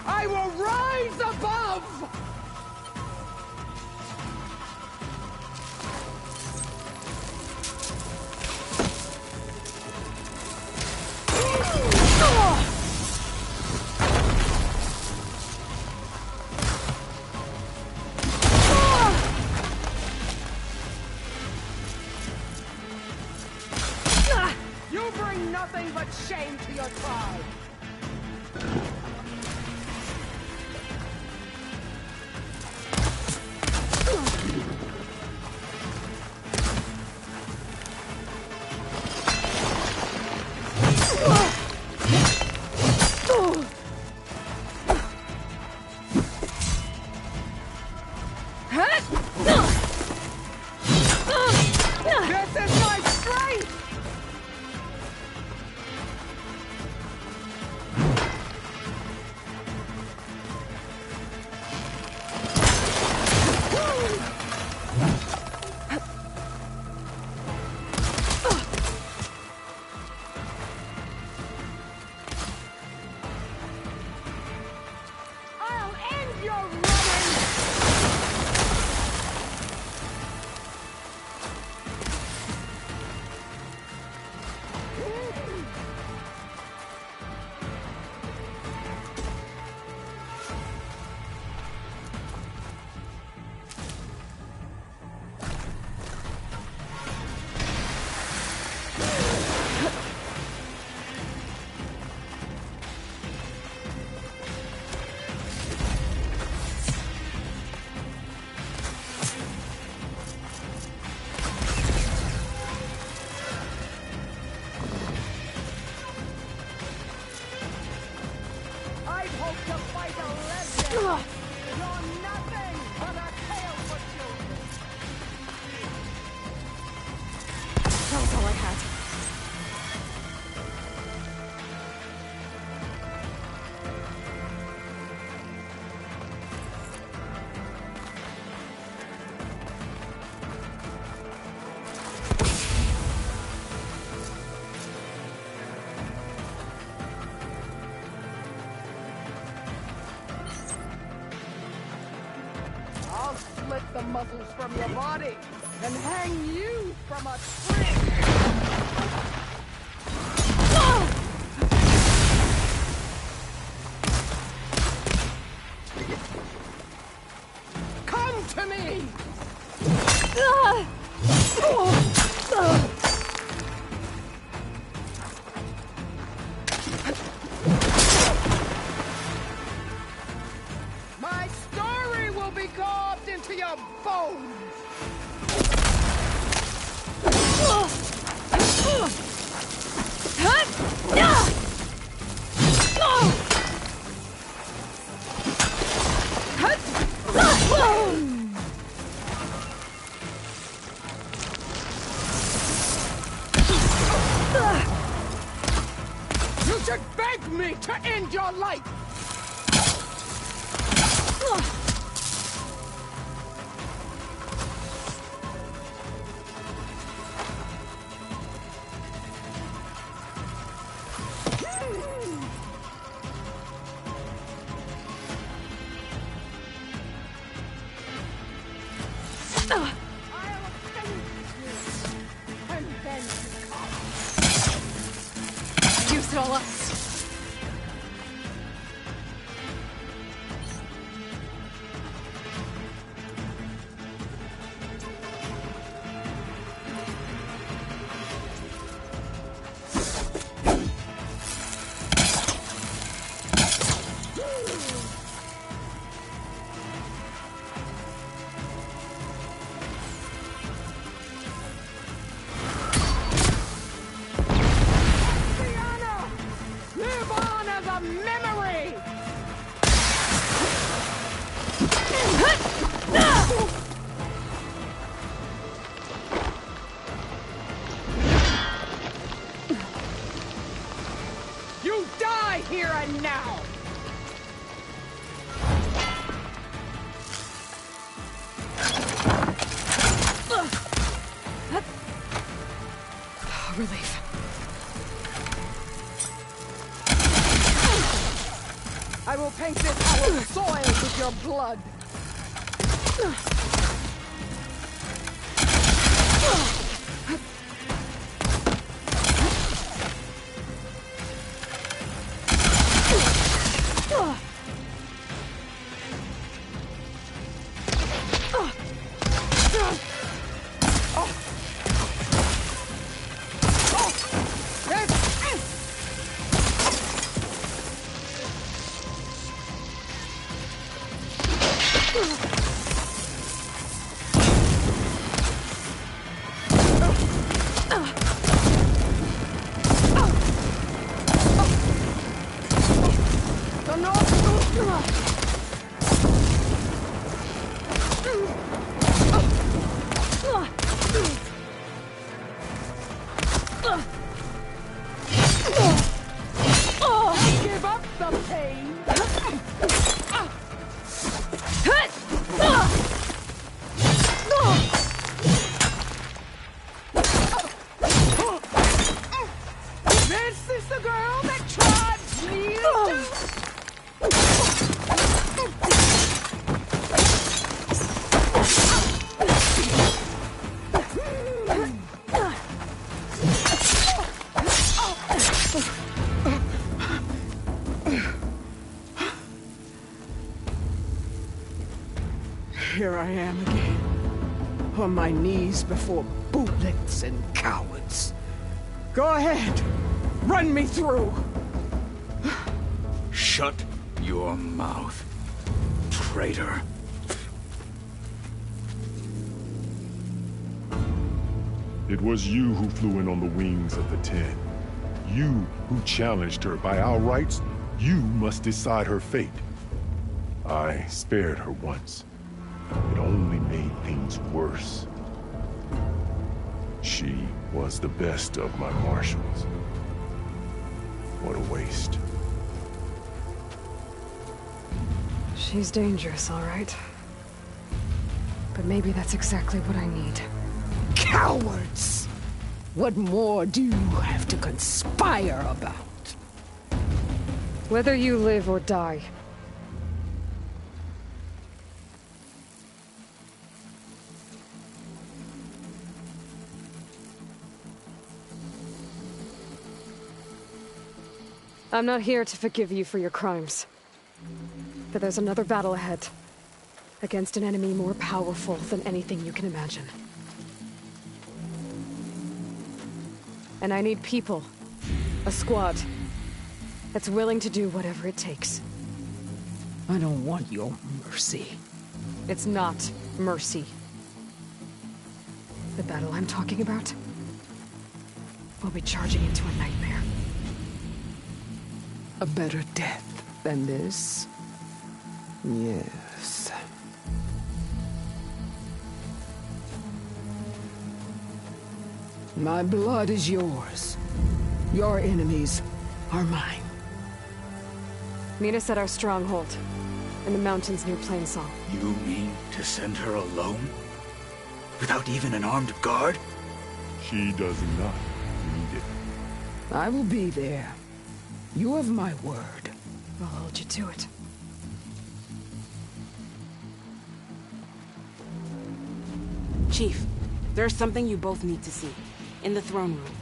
I will rise above! You bring nothing but shame to your tribe! This is my strength! I'll end your running! I'd hoped to fight a legend! You're nothing but a tale for children! That was all I had. I'll slit the muscles from your body and hang you from a tree! Come to me! My story will be carved into your bones! You should beg me to end your life! I'll avenge you, and then you come. it all up. Live on as a memory! You die here and now! Relief. I will paint this hallowed soil with your blood. Give up the pain. This is the girl that tried me. Here I am again, on my knees before bootlets and cowards. Go ahead, run me through. Shut your mouth, traitor. It was you who flew in on the wings of the Ten. You who challenged her. By our rights, you must decide her fate. I spared her once. It only made things worse. She was the best of my marshals. What a waste. She's dangerous, all right. But maybe that's exactly what I need. Cowards! What more do you have to conspire about? Whether you live or die. I'm not here to forgive you for your crimes. But there's another battle ahead. Against an enemy more powerful than anything you can imagine. And I need people. A squad. That's willing to do whatever it takes. I don't want your mercy. It's not mercy. The battle I'm talking about will be charging into a nightmare. A better death than this? Yes. My blood is yours. Your enemies are mine. Meet us at our stronghold, in the mountains near Plainsong. You mean to send her alone? Without even an armed guard? She does not need it. I will be there. You have my word. I'll hold you to it. Chief, there's something you both need to see. In the throne room.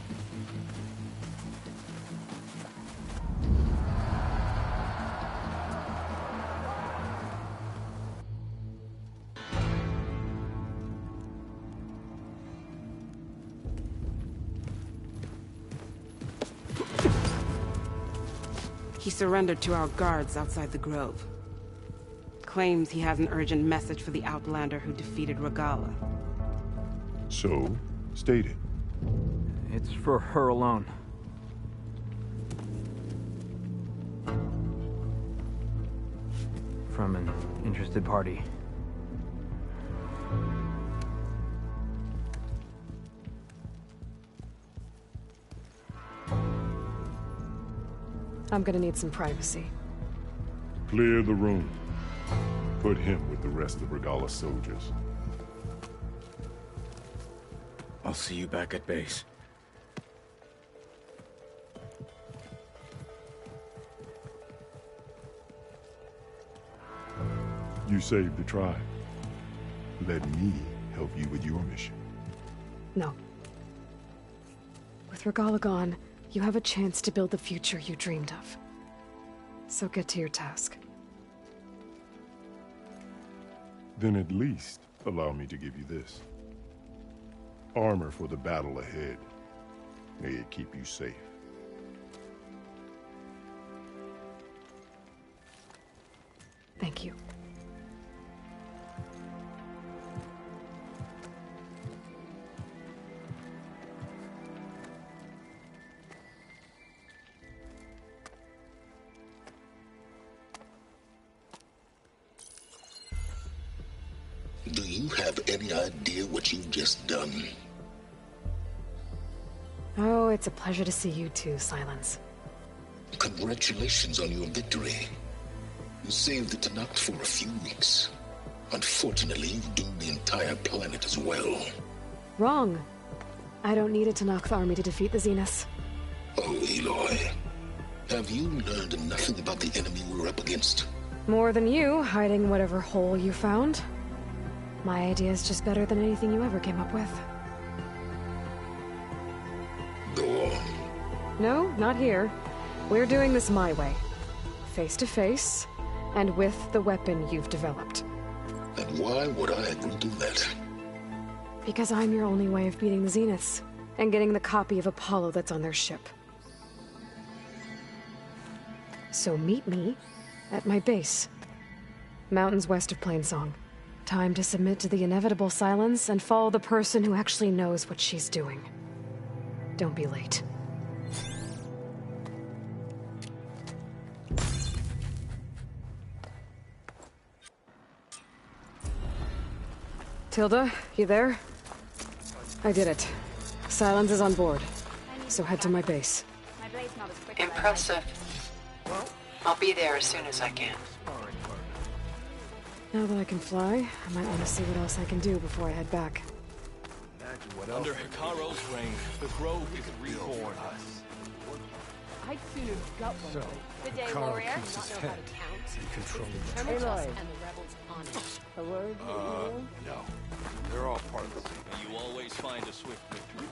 He surrendered to our guards outside the grove. Claims he has an urgent message for the Outlander who defeated Regalla. So, state it. It's for her alone. From an interested party. I'm gonna need some privacy. Clear the room. Put him with the rest of Regalla's soldiers. I'll see you back at base. You saved the tribe. Let me help you with your mission. No. With Regalla gone, you have a chance to build the future you dreamed of. So get to your task. Then at least allow me to give you this. Armor for the battle ahead. May it keep you safe. Thank you. Do you have any idea what you've just done? Oh, it's a pleasure to see you too, Silence. Congratulations on your victory. You saved the Tenakth for a few weeks. Unfortunately, you've doomed the entire planet as well. Wrong. I don't need a Tenakth army to defeat the Zeniths. Oh, Aloy. Have you learned nothing about the enemy we're up against? More than you, hiding whatever hole you found. My idea is just better than anything you ever came up with. Go on. No, not here. We're doing this my way. Face to face, and with the weapon you've developed. And why would I agree to that? Because I'm your only way of beating the Zeniths, and getting the copy of Apollo that's on their ship. So meet me at my base. Mountains west of Plainsong. Time to submit to the inevitable silence and follow the person who actually knows what she's doing. Don't be late. Tilda, you there? I did it. Silence is on board. So head to my base. Impressive. I'll be there as soon as I can. Now that I can fly, I might want to see what else I can do before I head back. Under Hekarro's reign, the Grove is reborn. I'd sooner gut one. Good day, warrior. Keeps his head in control of the Aloy. and the rebels on it. A word? No. They're all part of the same. You always find a swift victory.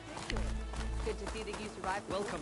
Good to see that you survived. Welcome,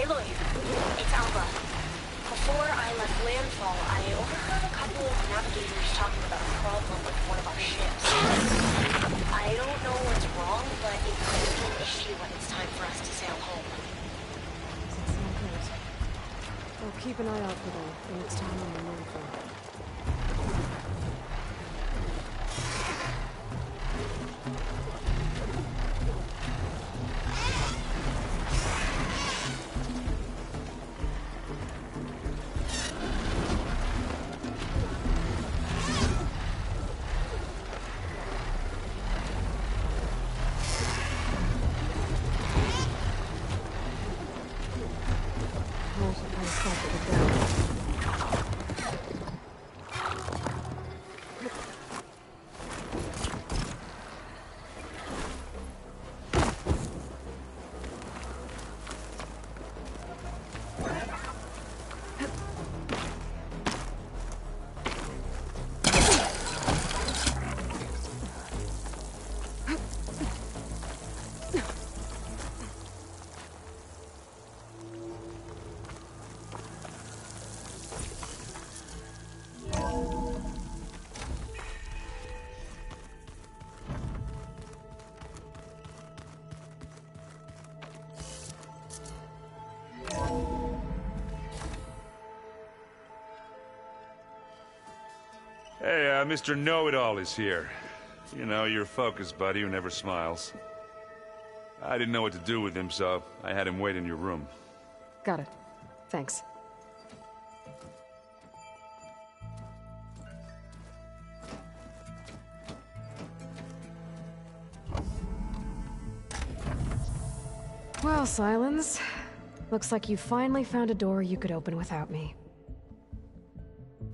Aloy, it's Alba. Before I left landfall, I overheard a couple of navigators talking about a problem with one of our ships. I don't know what's wrong, but it could be an issue when it's time for us to sail home. I'll keep an eye out for them when it's time on the landfall. Hey, Mr. Know-It-All is here. You know, your focus buddy who never smiles. I didn't know what to do with him, so I had him wait in your room. Got it. Thanks. Well, Sylens, looks like you finally found a door you could open without me.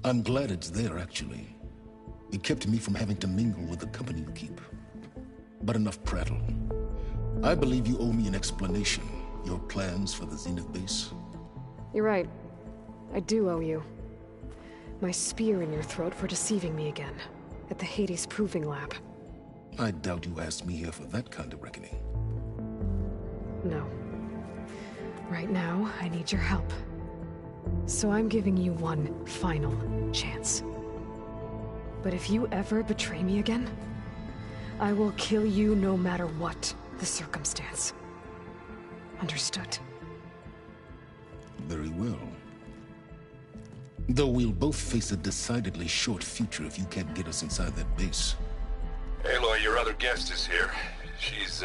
I'm glad it's there, actually. It kept me from having to mingle with the company you keep. But enough prattle. I believe you owe me an explanation. Your plans for the Zenith base. You're right. I do owe you. My spear in your throat for deceiving me again. At the Hades Proving Lab. I doubt you asked me here for that kind of reckoning. No. Right now, I need your help. So I'm giving you one final chance. But if you ever betray me again, I will kill you no matter what the circumstance. Understood? Very well. Though we'll both face a decidedly short future if you can't get us inside that base. Aloy, your other guest is here. She's,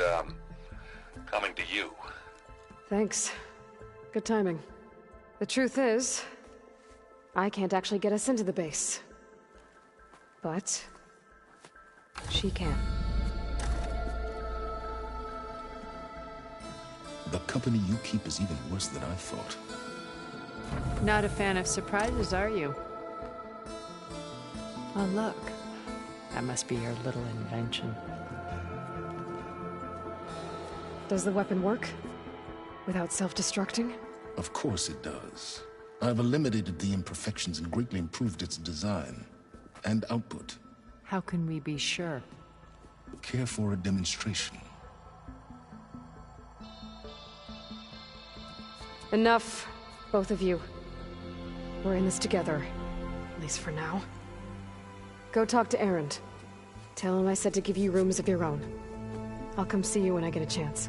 coming to you. Thanks. Good timing. The truth is, I can't actually get us into the base. But she can. The company you keep is even worse than I thought. Not a fan of surprises, are you? Oh, look. That must be your little invention. Does the weapon work? Without self-destructing? Of course it does. I've eliminated the imperfections and greatly improved its design and output. How can we be sure? Care for a demonstration? Enough, both of you. We're in this together, at least for now. Go talk to Erend. Tell him I said to give you rooms of your own. I'll come see you when I get a chance.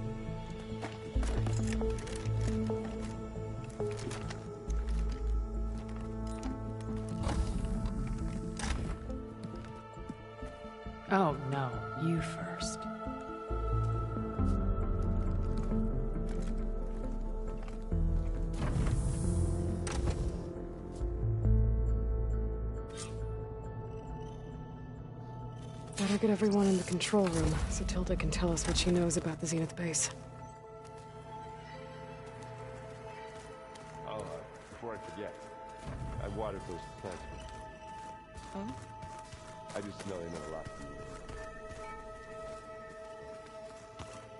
Oh, no. You first. Better get everyone in the control room so Tilda can tell us what she knows about the Zenith base. Oh, before I forget, I watered those plants. Oh? I just know they meant a lot to you.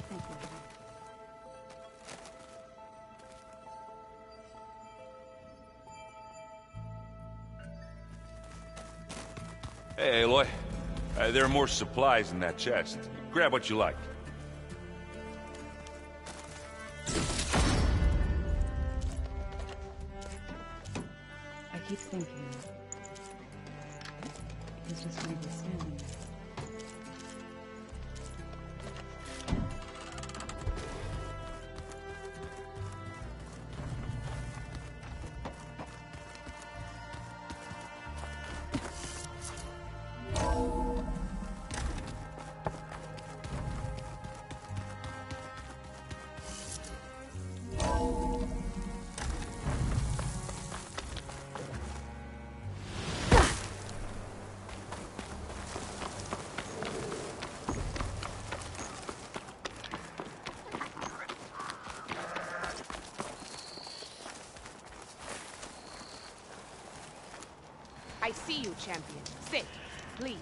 Thank you. Hey, Aloy. There are more supplies in that chest. Grab what you like. I keep thinking he's just gonna be standing there. I see you, champion. Sit, please.